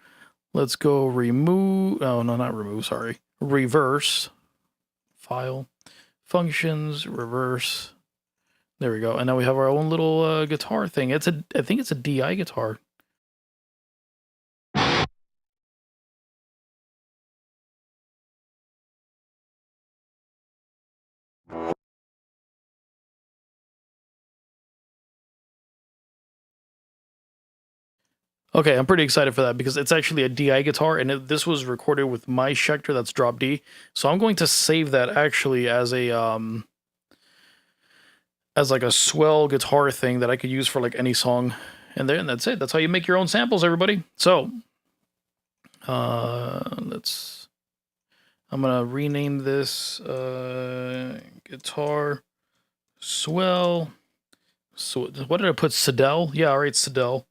Let's go remove. Oh no, not remove. Sorry. Reverse. File. Functions. Reverse. There we go. And now we have our own little guitar thing. I think it's a DI guitar. Okay, I'm pretty excited for that because it's actually a DI guitar, and this was recorded with my Schecter. That's drop D. So I'm going to save that actually as a as like a swell guitar thing that I could use for like any song. And then that's it. That's how you make your own samples, everybody. So I'm gonna rename this guitar swell. So what did I put? Sidel? Yeah, all right, Sidel.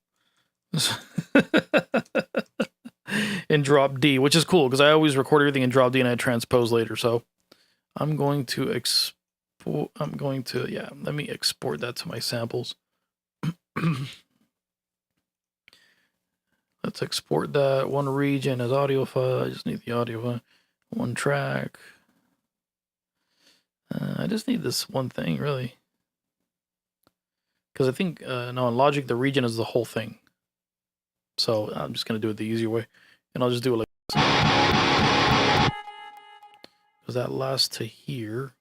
In drop D, which is cool because I always record everything in drop D and I transpose later. So I'm going to let me export that to my samples. Let's export that. One region as audio file. I just need the audio file. One track. I just need this one thing, really. Because I think, no, in Logic, the region is the whole thing. So I'm just going to do it the easy way. And I'll just do it like this. Because that lasts to here.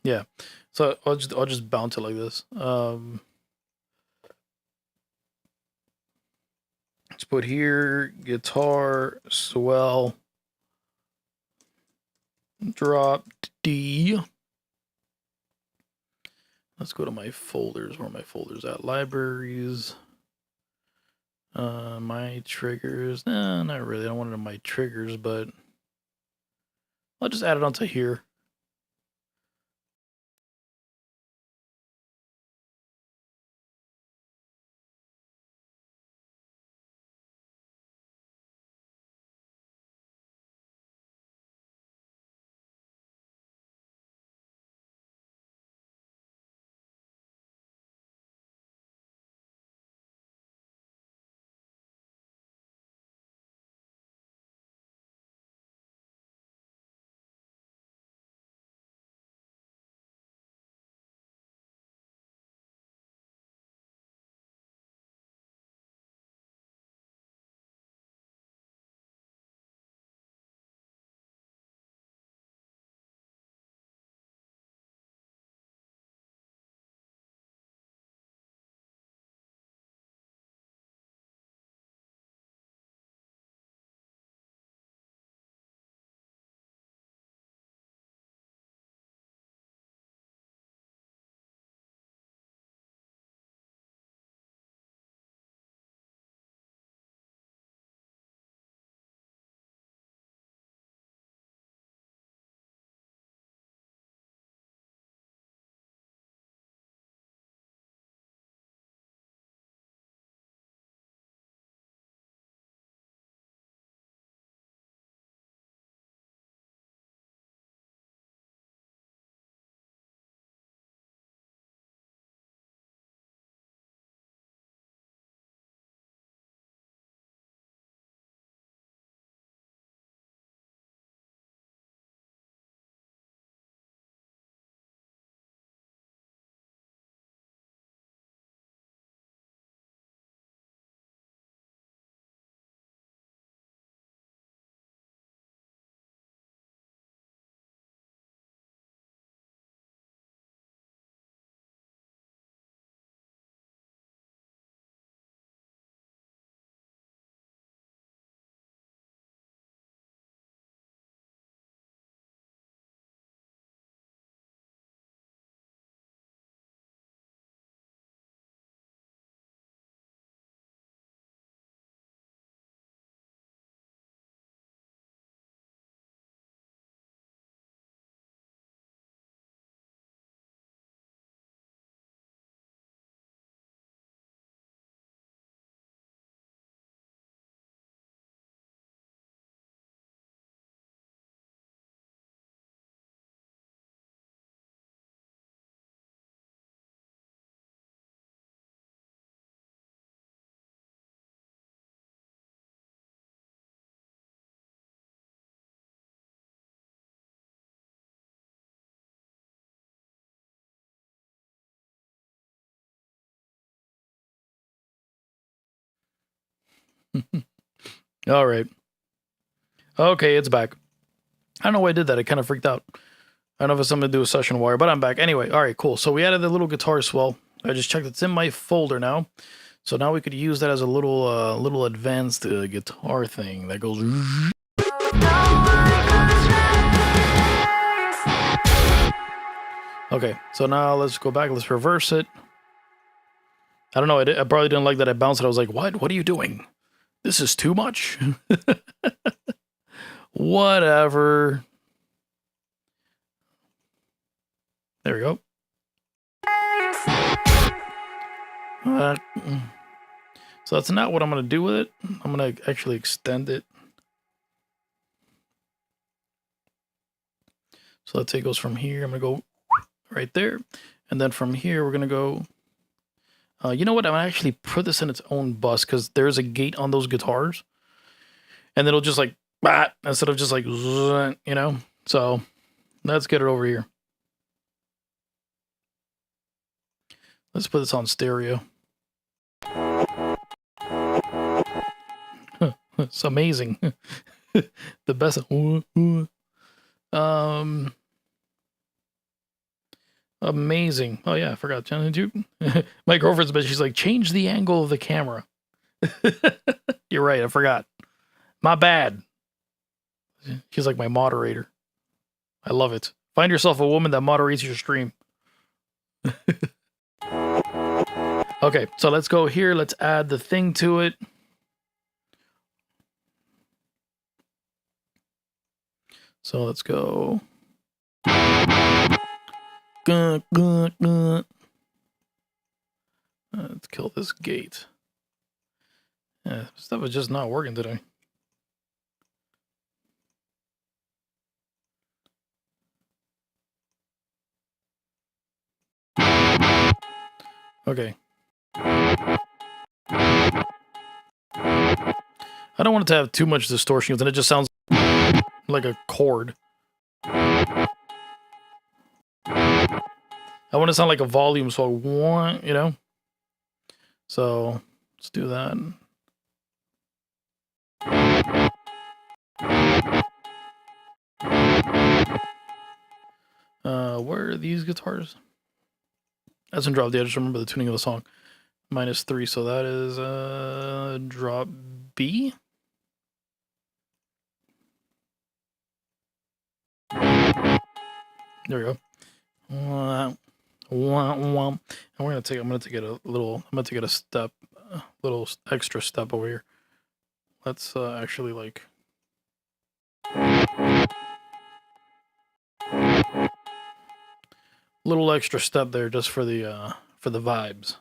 Yeah. So I'll just bounce it like this. Let's put here guitar swell drop D. Let's go to my folders. Where are my folders at? Libraries. My triggers. Nah, not really. I don't want it in my triggers, but I'll just add it onto here. All right. Okay, it's back. I don't know why I did that. I kind of freaked out. I don't know if it's something to do with Session Wire, but I'm back. Anyway, all right, cool. So we added the little guitar swell. I just checked it's in my folder now. So now we could use that as a little advanced guitar thing that goes. Okay, so now let's go back. Let's reverse it. I don't know. I probably didn't like that I bounced it. I was like, what? What are you doing? This is too much. Whatever. There we go. So that's not what I'm going to do with it. I'm going to actually extend it. So let's say it goes from here. I'm going to go right there. And then from here, we're going to go. You know what? I'm going to actually put this in its own bus because there's a gate on those guitars. And it'll just like, instead of just like, you know? So let's get it over here. Let's put this on stereo. It's amazing. The best. Amazing. Oh yeah, I forgot. My girlfriend's but she's like, change the angle of the camera. You're right, I forgot. My bad. She's like my moderator. I love it. Find yourself a woman that moderates your stream. Okay, so let's go here. Let's add the thing to it. So let's go. Let's kill this gate. Yeah, stuff is just not working today. Okay. I don't want it to have too much distortion, and it just sounds like a chord. I want to sound like a volume, so I want, you know? So, let's do that. Where are these guitars? That's in drop D. I just remember the tuning of the song. -3, so that is drop B. There we go. And I'm gonna take it a little. I'm gonna take it a step, a little extra step over here. Let's actually like. Little extra step there just for the vibes.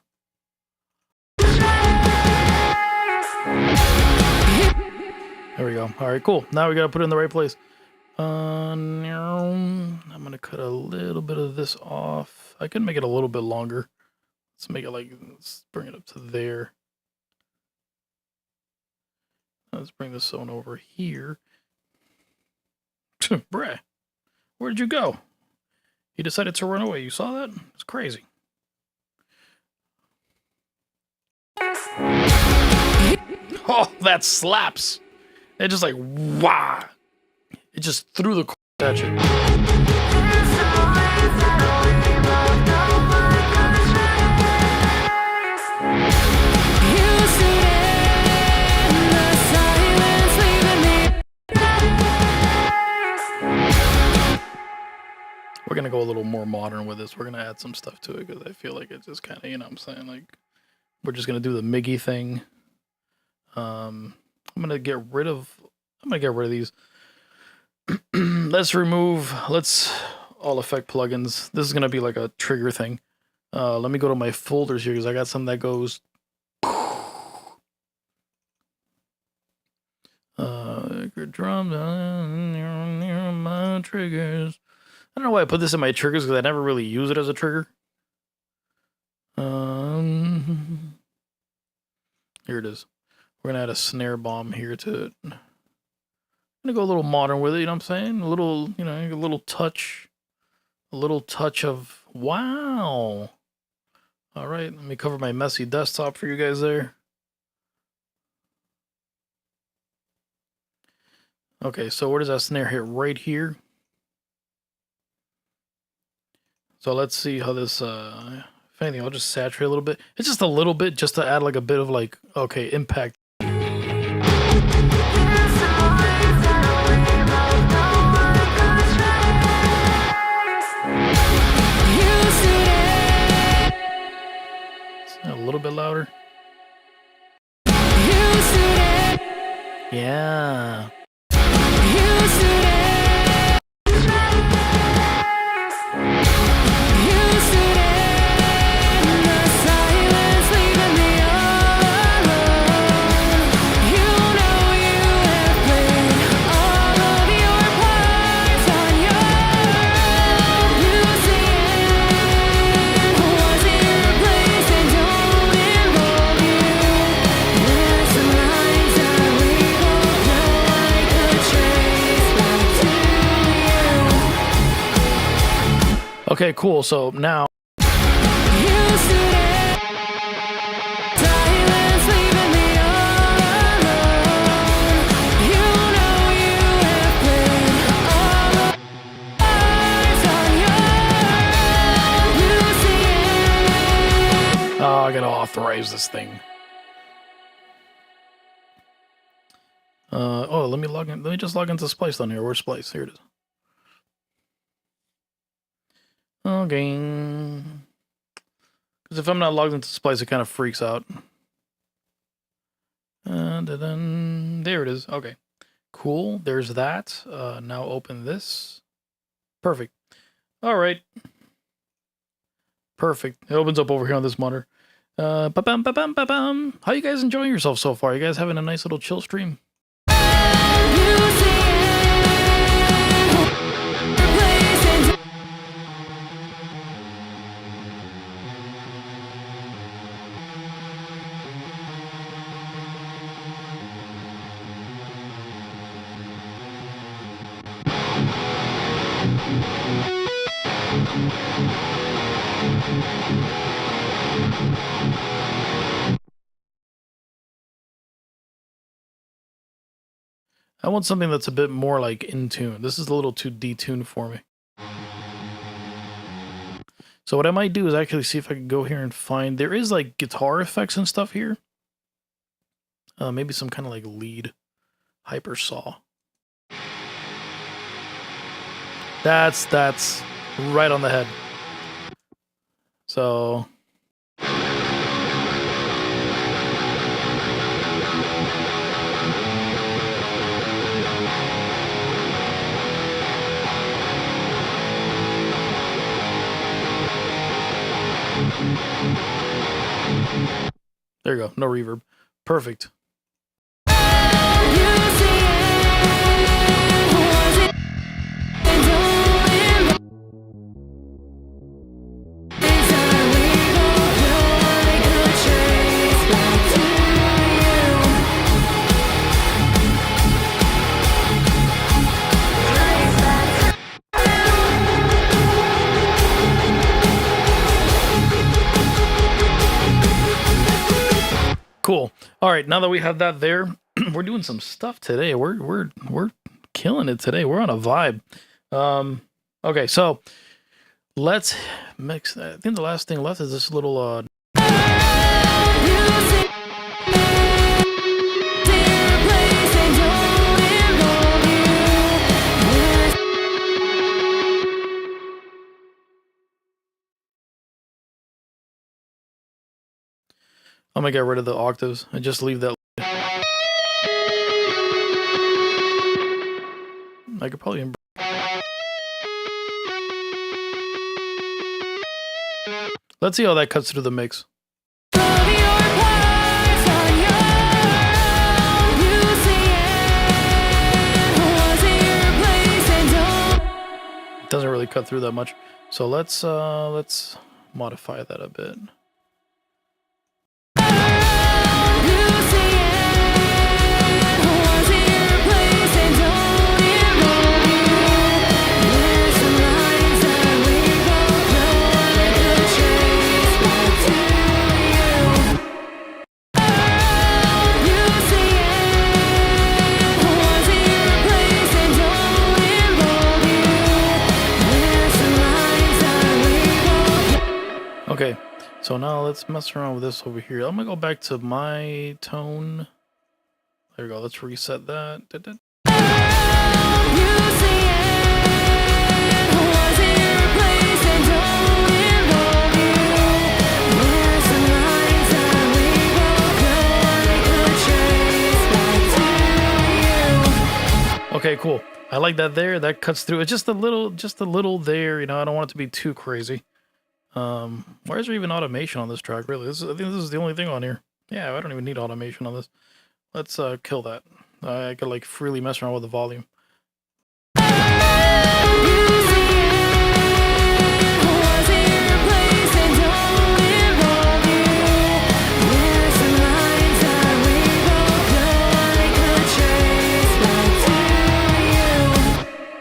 There we go. All right, cool. Now we gotta put it in the right place. I'm gonna cut a little bit of this off. I can make it a little bit longer. Let's make it like, let's bring it up to there. Let's bring this one over here. Bruh, where did you go? He decided to run away. You saw that? It's crazy. Oh, that slaps. It just like, wow. It just threw the at you. We're gonna go a little more modern with this. We're gonna add some stuff to it because I feel like it's just kind of, you know what I'm saying? Like, we're just gonna do the Miggy thing. I'm gonna get rid of these. Let's all effect plugins. This is gonna be like a trigger thing. Let me go to my folders here because I got some that goes. Drum my triggers. I don't know why I put this in my triggers because I never really use it as a trigger. Here it is. We're gonna add a snare bomb here to it. I'm gonna go a little modern with it, you know what I'm saying? A little, you know, a little touch of wow. All right, let me cover my messy desktop for you guys there. Okay, so where does that snare hit? Right here. So let's see how this, if anything, I'll just saturate a little bit. It's just a little bit, just to add like a bit of like, okay, impact. A little bit louder. Yeah. Okay, cool. So now. Oh, I gotta authorize this thing. Oh, let me log in. Let me just log into Splice on here. Where's Splice? Here it is. Okay. Because if I'm not logged into Splice, it kind of freaks out. There it is. Okay. Cool. There's that. Now open this. Perfect. All right. Perfect. It opens up over here on this monitor. How you guys enjoying yourself so far? You guys having a nice little chill stream? I want something that's a bit more like in tune. This is a little too detuned for me. So what I might do is actually see if I can go here and find, there is like guitar effects and stuff here. Maybe some kind of like lead hyper saw. That's right on the head. So there you go, no reverb. Perfect. Cool. All right, now that we have that there, we're doing some stuff today. We're killing it today. We're on a vibe. Okay, so let's mix. I think the last thing left is this little I'm gonna get rid of the octaves and just leave that. I could probably. Let's see how that cuts through the mix. It doesn't really cut through that much, so let's modify that a bit. So now let's mess around with this over here. I'm gonna go back to my tone. There we go. Let's reset that. Okay, cool. I like that there. That cuts through. It's just a little there. You know, I don't want it to be too crazy. Why is there even automation on this track? Really, I think this is the only thing on here. Yeah, I don't even need automation on this. Let's kill that. I could like freely mess around with the volume.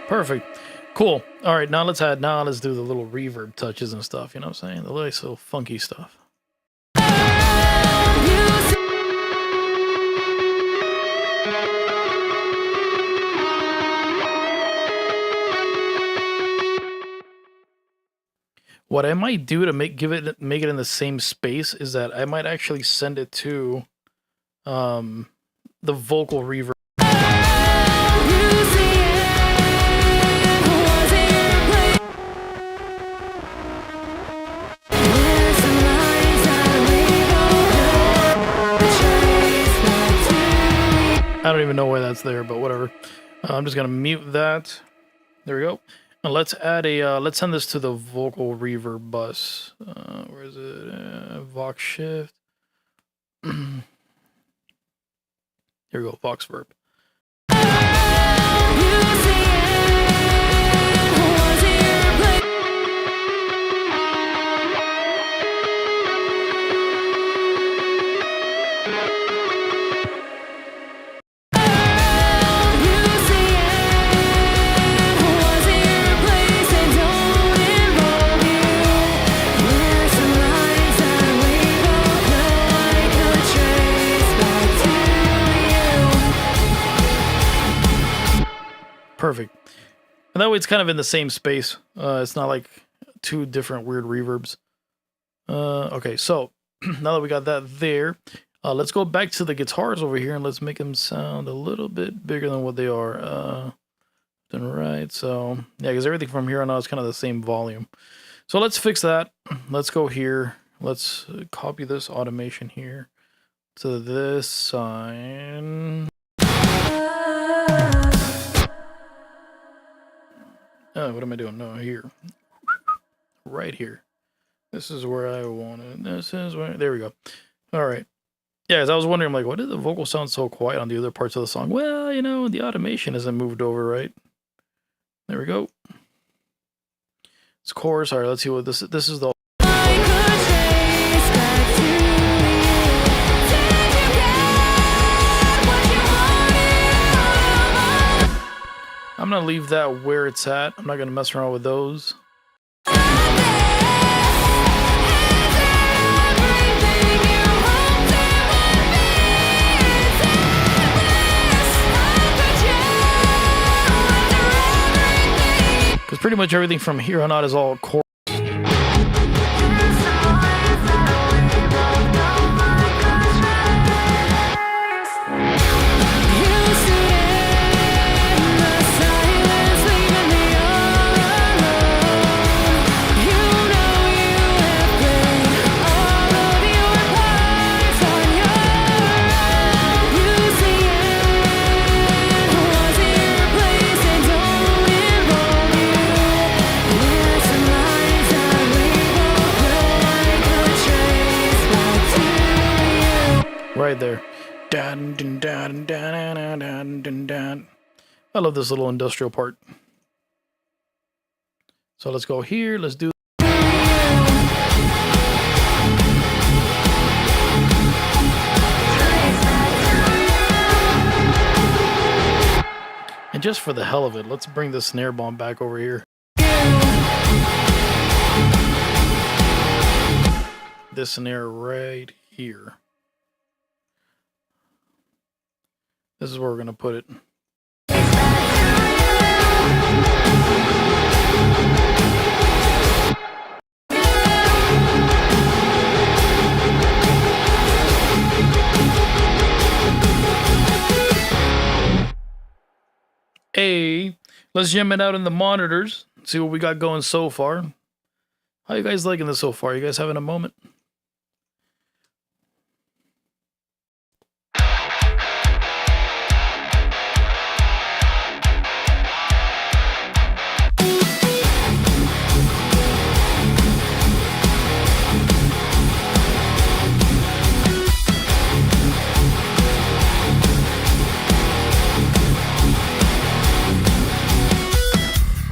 Perfect. Cool. All right, now let's do the little reverb touches and stuff, you know what I'm saying? The nice little funky stuff. What I might do to make it in the same space is that I might actually send it to the vocal reverb. I don't even know why that's there, but whatever. I'm just gonna mute that. There we go. And let's add a let's send this to the vocal reverb bus. Where is it? Vox shift. Here we go. Vox verb. Perfect. And that way it's kind of in the same space. It's not like two different weird reverbs. Okay, so now that we got that there, let's go back to the guitars over here and let's make them sound a little bit bigger than what they are. Then right, so yeah, because everything from here on out is kind of the same volume. So let's fix that. Let's go here. Let's copy this automation here to this sign. Oh, what am I doing? No, here. Right here. This is where I want it. This is where... There we go. All right. Yeah, as I was wondering, like, why did the vocal sound so quiet on the other parts of the song? Well, you know, the automation isn't moved over, right? There we go. It's chorus. All right, let's see what this is. This is the... I'm going to leave that where it's at. I'm not going to mess around with those. Because pretty much everything from here on out is all chorus. Right there. Dun, dun, dun, dun, dun, dun, dun, dun. I love this little industrial part. So let's go here. Let's do. And just for the hell of it, let's bring the snare bomb back over here. This snare right here. This is where we're going to put it. Let's jam it out in the monitors. See what we got going so far. How you guys liking this so far? You guys having a moment?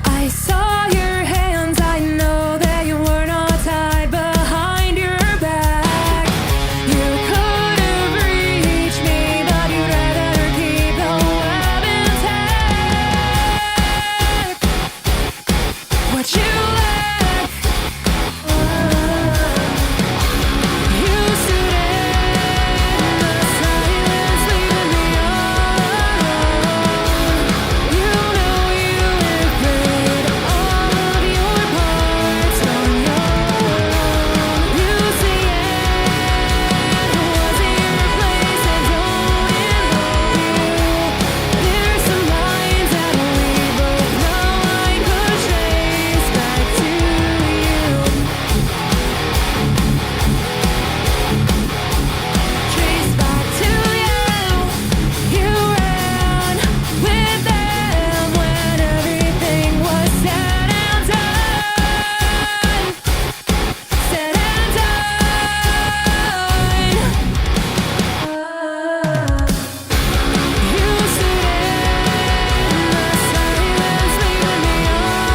I saw your hands, I know that you were not tied behind your back. You could have reached me, but you'd rather keep the web intact. What you lack, you stood in the silence, leaving me alone. You know you have played all of your parts on your own. You see it wasn't your place and don't involve you. There's some lines that we both know I could trace back to you. Trace back to you. You ran with them when everything was said and done. Said and done. You stood in the silence, leaving me alone.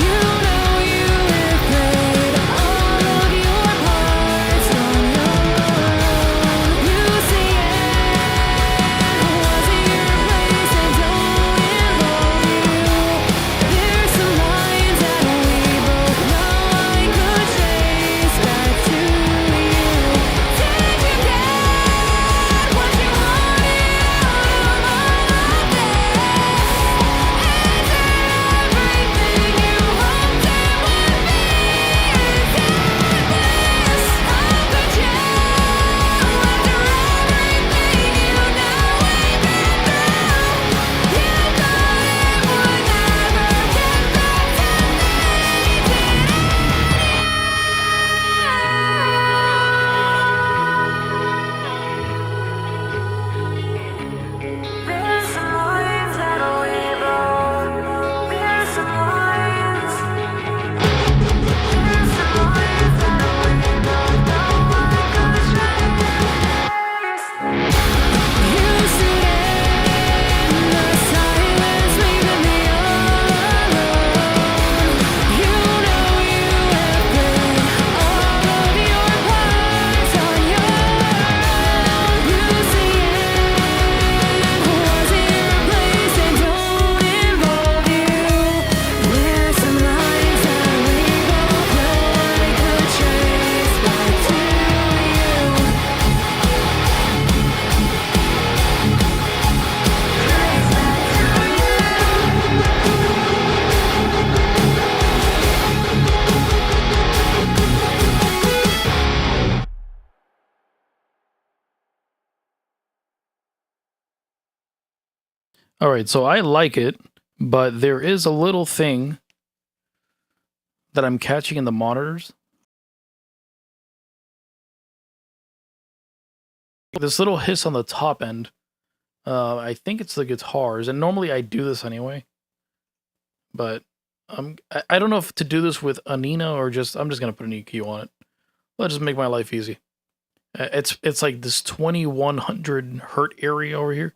You know you have played all of your parts on your own. You see it wasn't your place and don't involve you. There's some lines that we both know I could trace back to you. Did you get what you wanted out of all of this? Is everything you hoped it would be? Is it this? How could you, after everything you know we've been through? You thought it would never get back to There's some lines that we both know. There's some lines. There's some lines that we both know I could trace. You stood in the silence, leaving me alone. You know you have played all of your parts on your own. You see it wasn't your place and don't involve you. There's some lines that we both know I could trace back to you. All right, so I like it, but there is a little thing that I'm catching in the monitors. This little hiss on the top end. I think it's the guitars, and normally I do this anyway. But I don't know if to do this with Anina or just I'm just gonna put an EQ on it. Let's just make my life easy. It's like this 2100 hertz area over here.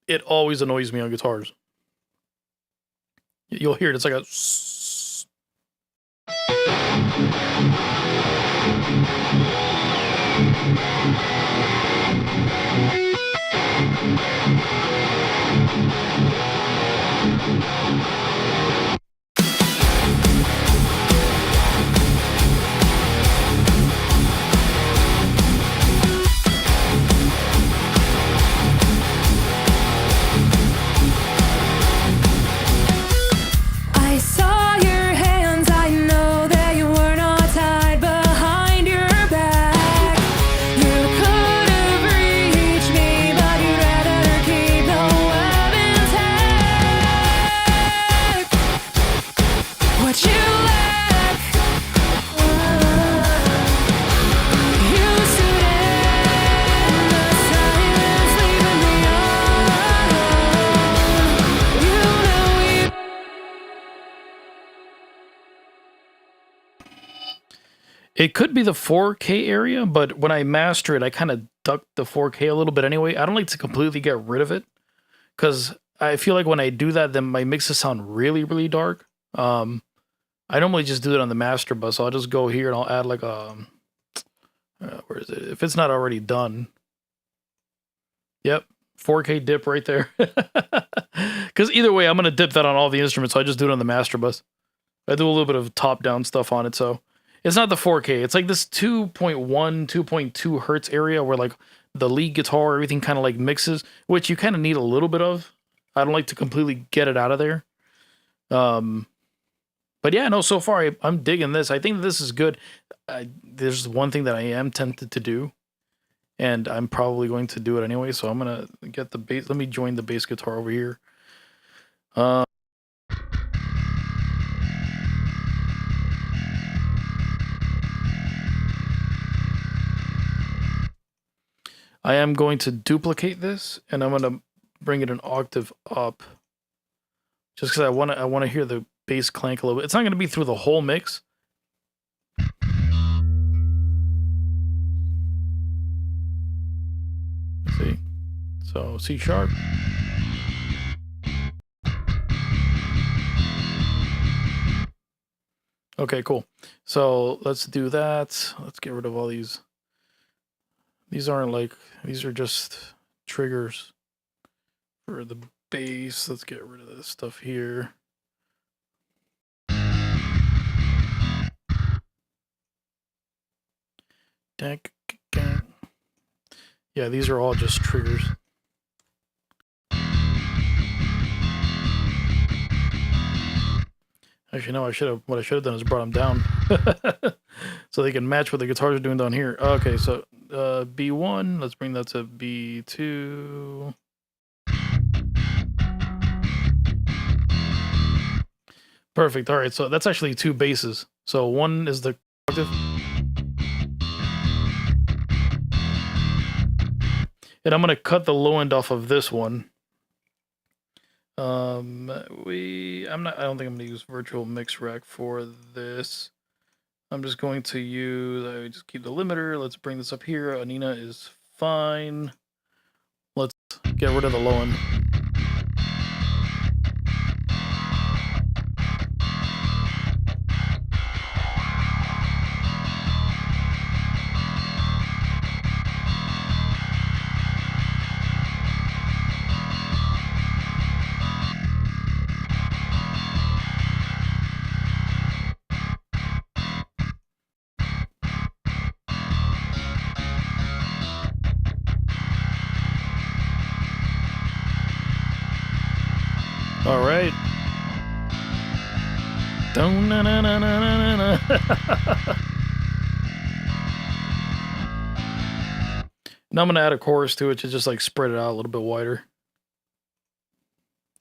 It always annoys me on guitars. You'll hear it. It's like a. I saw your hands, I know that you were not tied behind your back. You could have reached me, but you'd rather keep the It could be the 4K area, but when I master it, I kind of duck the 4K a little bit anyway. I don't like to completely get rid of it because I feel like when I do that, then my mixes sound really, really dark. I normally just do it on the master bus. So I'll just go here and I'll add like a where is it? If it's not already done. Yep, 4K dip right there. Because either way, I'm gonna dip that on all the instruments. So I just do it on the master bus. I do a little bit of top-down stuff on it, so it's not the 4K. It's like this 2.1, 2.2 hertz area where like the lead guitar, everything kind of like mixes, which you kind of need a little bit of. I don't like to completely get it out of there. But yeah, no, so far I'm digging this. I think this is good. There's one thing that I am tempted to do, and I'm probably going to do it anyway. So I'm gonna get the bass. Let me join the bass guitar over here. I am going to duplicate this, and I'm gonna bring it an octave up, just because I want to hear the bass clank a little bit. It's not gonna be through the whole mix. Let's see. So C sharp. Okay, cool. So let's do that. Let's get rid of all these. These aren't like, these are just triggers for the bass. Let's get rid of this stuff here. Yeah, these are all just triggers. Actually, no, what I should have done is brought them down so they can match what the guitars are doing down here. Okay, so B1, let's bring that to B2. Perfect. All right, so that's actually two basses. So one is the octave. And I'm going to cut the low end off of this one. I don't think I'm going to use virtual mix rack for this. I'm just going to use, I just keep the limiter. Let's bring this up here. Anina is fine. Let's get rid of the low end. All right. Now I'm going to add a chorus to it to just like spread it out a little bit wider.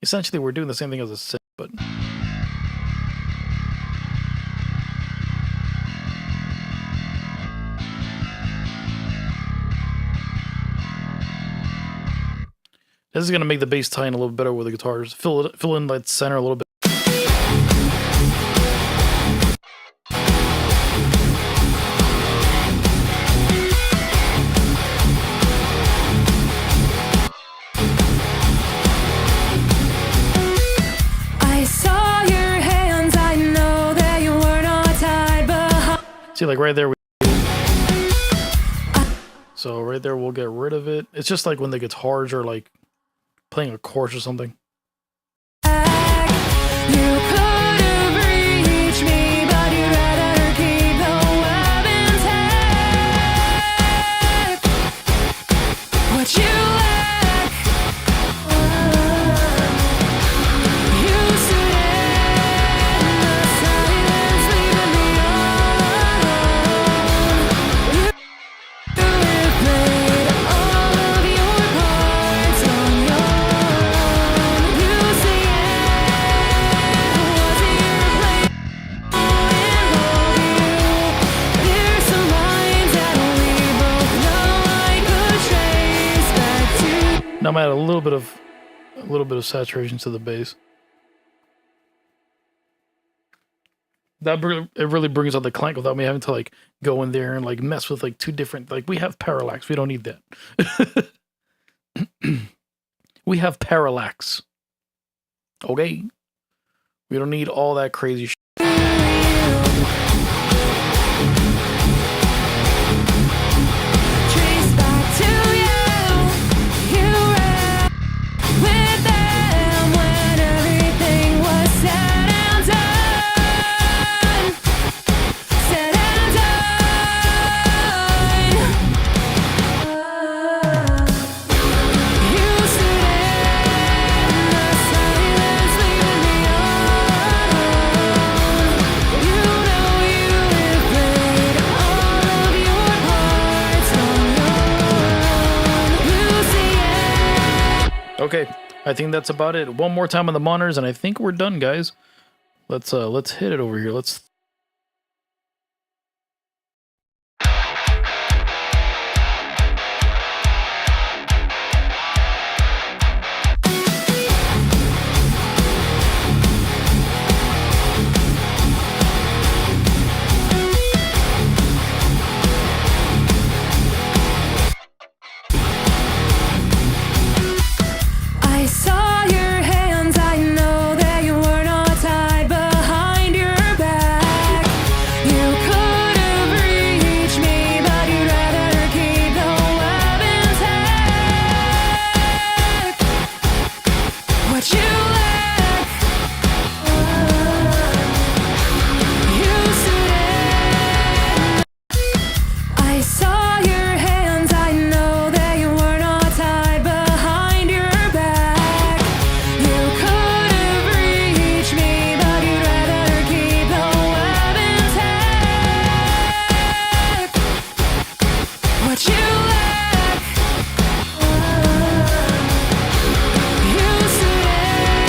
Essentially, we're doing the same thing as a synth, but... This is going to make the bass tie in a little bit better with the guitars. Fill in that center a little bit. I saw your hands, I know that you were not tied behind. See, like right there. So right there, we'll get rid of it. It's just like when the guitars are like playing a chorus or something. You could have reached me, but you'd rather keep the weapons held. What you lack, you stood in the silence, leaving me alone. You replayed all of your parts on your own. You say was it your play involve you? There's some lines that we both know I could trace back to. Now I'm gonna add a little bit of saturation to the bass. It really brings out the clank without me having to like go in there and like mess with like two different, like we have parallax. We don't need that. We have parallax. Okay. We don't need all that crazy shit. Trace back to you. You ran with them when everything was said and done. Said and done. You stood in the silence, leaving me alone. You know you replayed all of your parts on your own. You see it. Okay. I think that's about it. One more time on the monitors, and I think we're done, guys. Let's hit it over here. Let's I saw your hands, I know that you were not tied behind your back. You could have reached me, but you'd rather keep the web intact. What you lack, you stood in. I saw your hands, I know that you were not tied behind your back. You could have reached me, but you'd rather keep the web intact. What you lack, you stood in.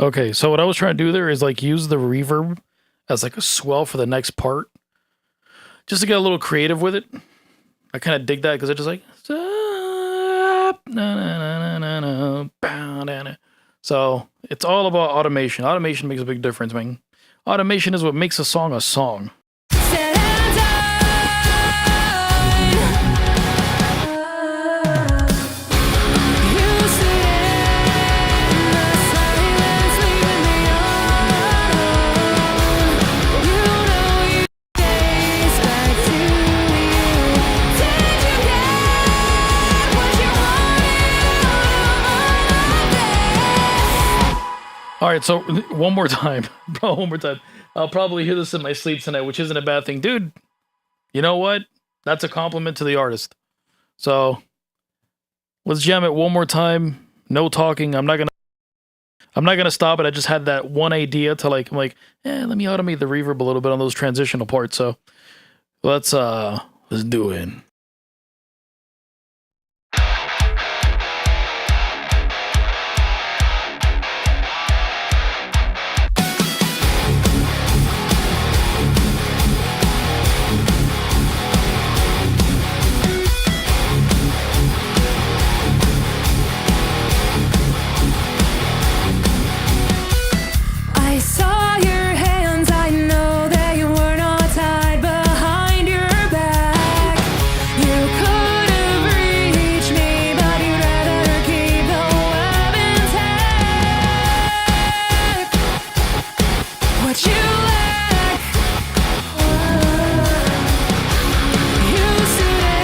Okay, so what I was trying to do there is like use the reverb as like a swell for the next part, just to get a little creative with it. I kind of dig that because it's just like stop, na, na, na, na, na, bow, na, na. So it's all about automation. Automation makes a big difference, man. Automation is what makes a song a song. Said I'm done. You sit in the silence, leaving me alone. You know you taste back to you. Did you get what you wanted? All right, so one more time, bro, one more time. I'll probably hear this in my sleep tonight, which isn't a bad thing, dude. You know what? That's a compliment to the artist. So let's jam it one more time. No talking. I'm not gonna stop it. I just had that one idea to like, I'm like, let me automate the reverb a little bit on those transitional parts. So let's do it. I saw your hands, I know that you were not tied behind your back. You could have reached me, but you'd rather keep the web intact. What you lack, you stood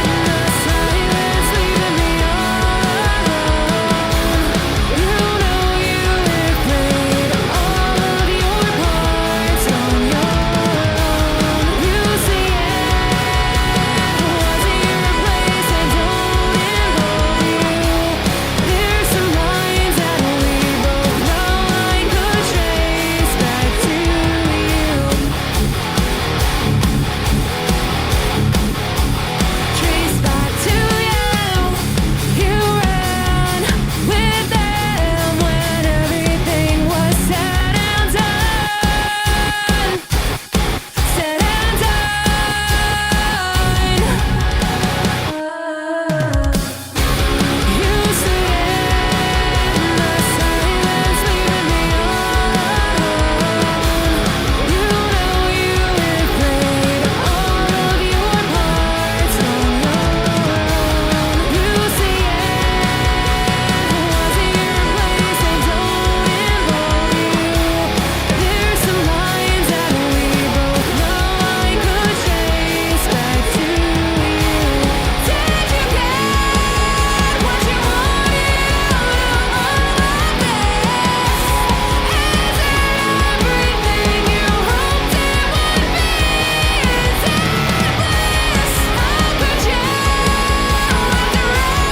in the silence, leaving me alone. You know you replayed all of your parts on your own. You see it wasn't your place and don't involve you. There's some lines that we both know I could trace back to you. Trace back to you. You ran with them when everything was said and done. Said and done. You stood in the silence, leaving me alone. You know you replayed all of your parts on your own. You see it wasn't your place and don't involve you. There's some lines that we both know I could trace back to you. Did you get what you wanted out of all of this? Is it everything you hoped it would be? Is it bliss? How could you, after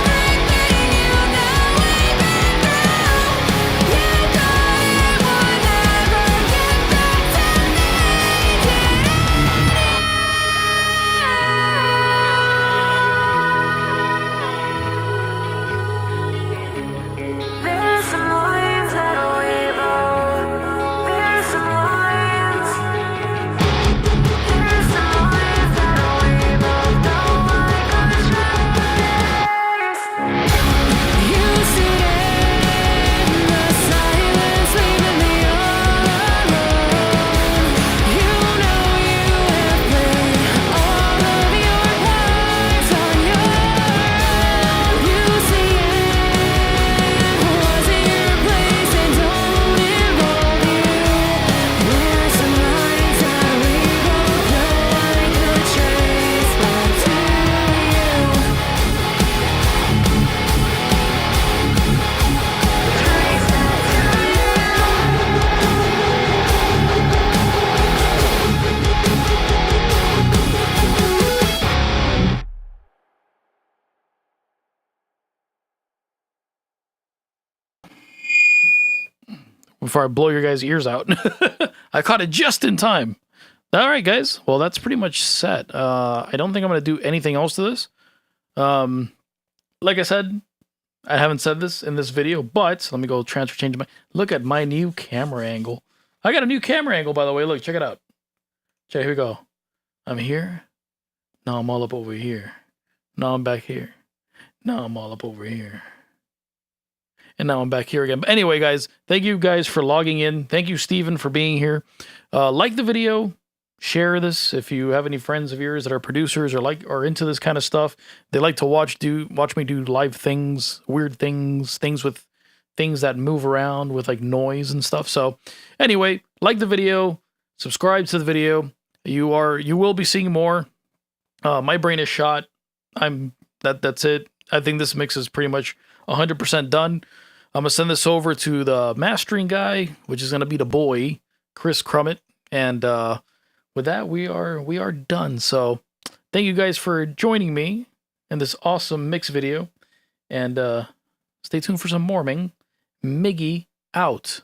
everything you know we've been through? You thought it would never get back to me, There's some lines that we both. There's some lines. There's some lines that we both know I could trace. You stood in the silence, leaving me alone. You know you replayed all of your parts on your own. You see it wasn't your place and don't involve you. There's some lines that we both know I could trace back to you. Trace back Before I blow your guys' ears out. I caught it just in time. All right, guys. Well, that's pretty much set. I don't think I'm going to do anything else to this. Like I said, I haven't said this in this video, but let me go change my. Look at my new camera angle. I got a new camera angle, by the way. Look, check it out. Check, here we go. I'm here. Now I'm all up over here. Now I'm back here. Now I'm all up over here. And now I'm back here again. But anyway, guys, thank you guys for logging in. Thank you, Steven, for being here. Like the video. Share this if you have any friends of yours that are producers or are into this kind of stuff. They like to watch me do live things, weird things with things that move around with like noise and stuff. So anyway, like the video, subscribe to the video. You will be seeing more. My brain is shot. That's it. I think this mix is pretty much 100% done. I'm gonna send this over to the mastering guy, which is gonna be the boy, Chris Crummett, and with that, we are done. So thank you guys for joining me in this awesome mix video. And stay tuned for some more, Miggy out.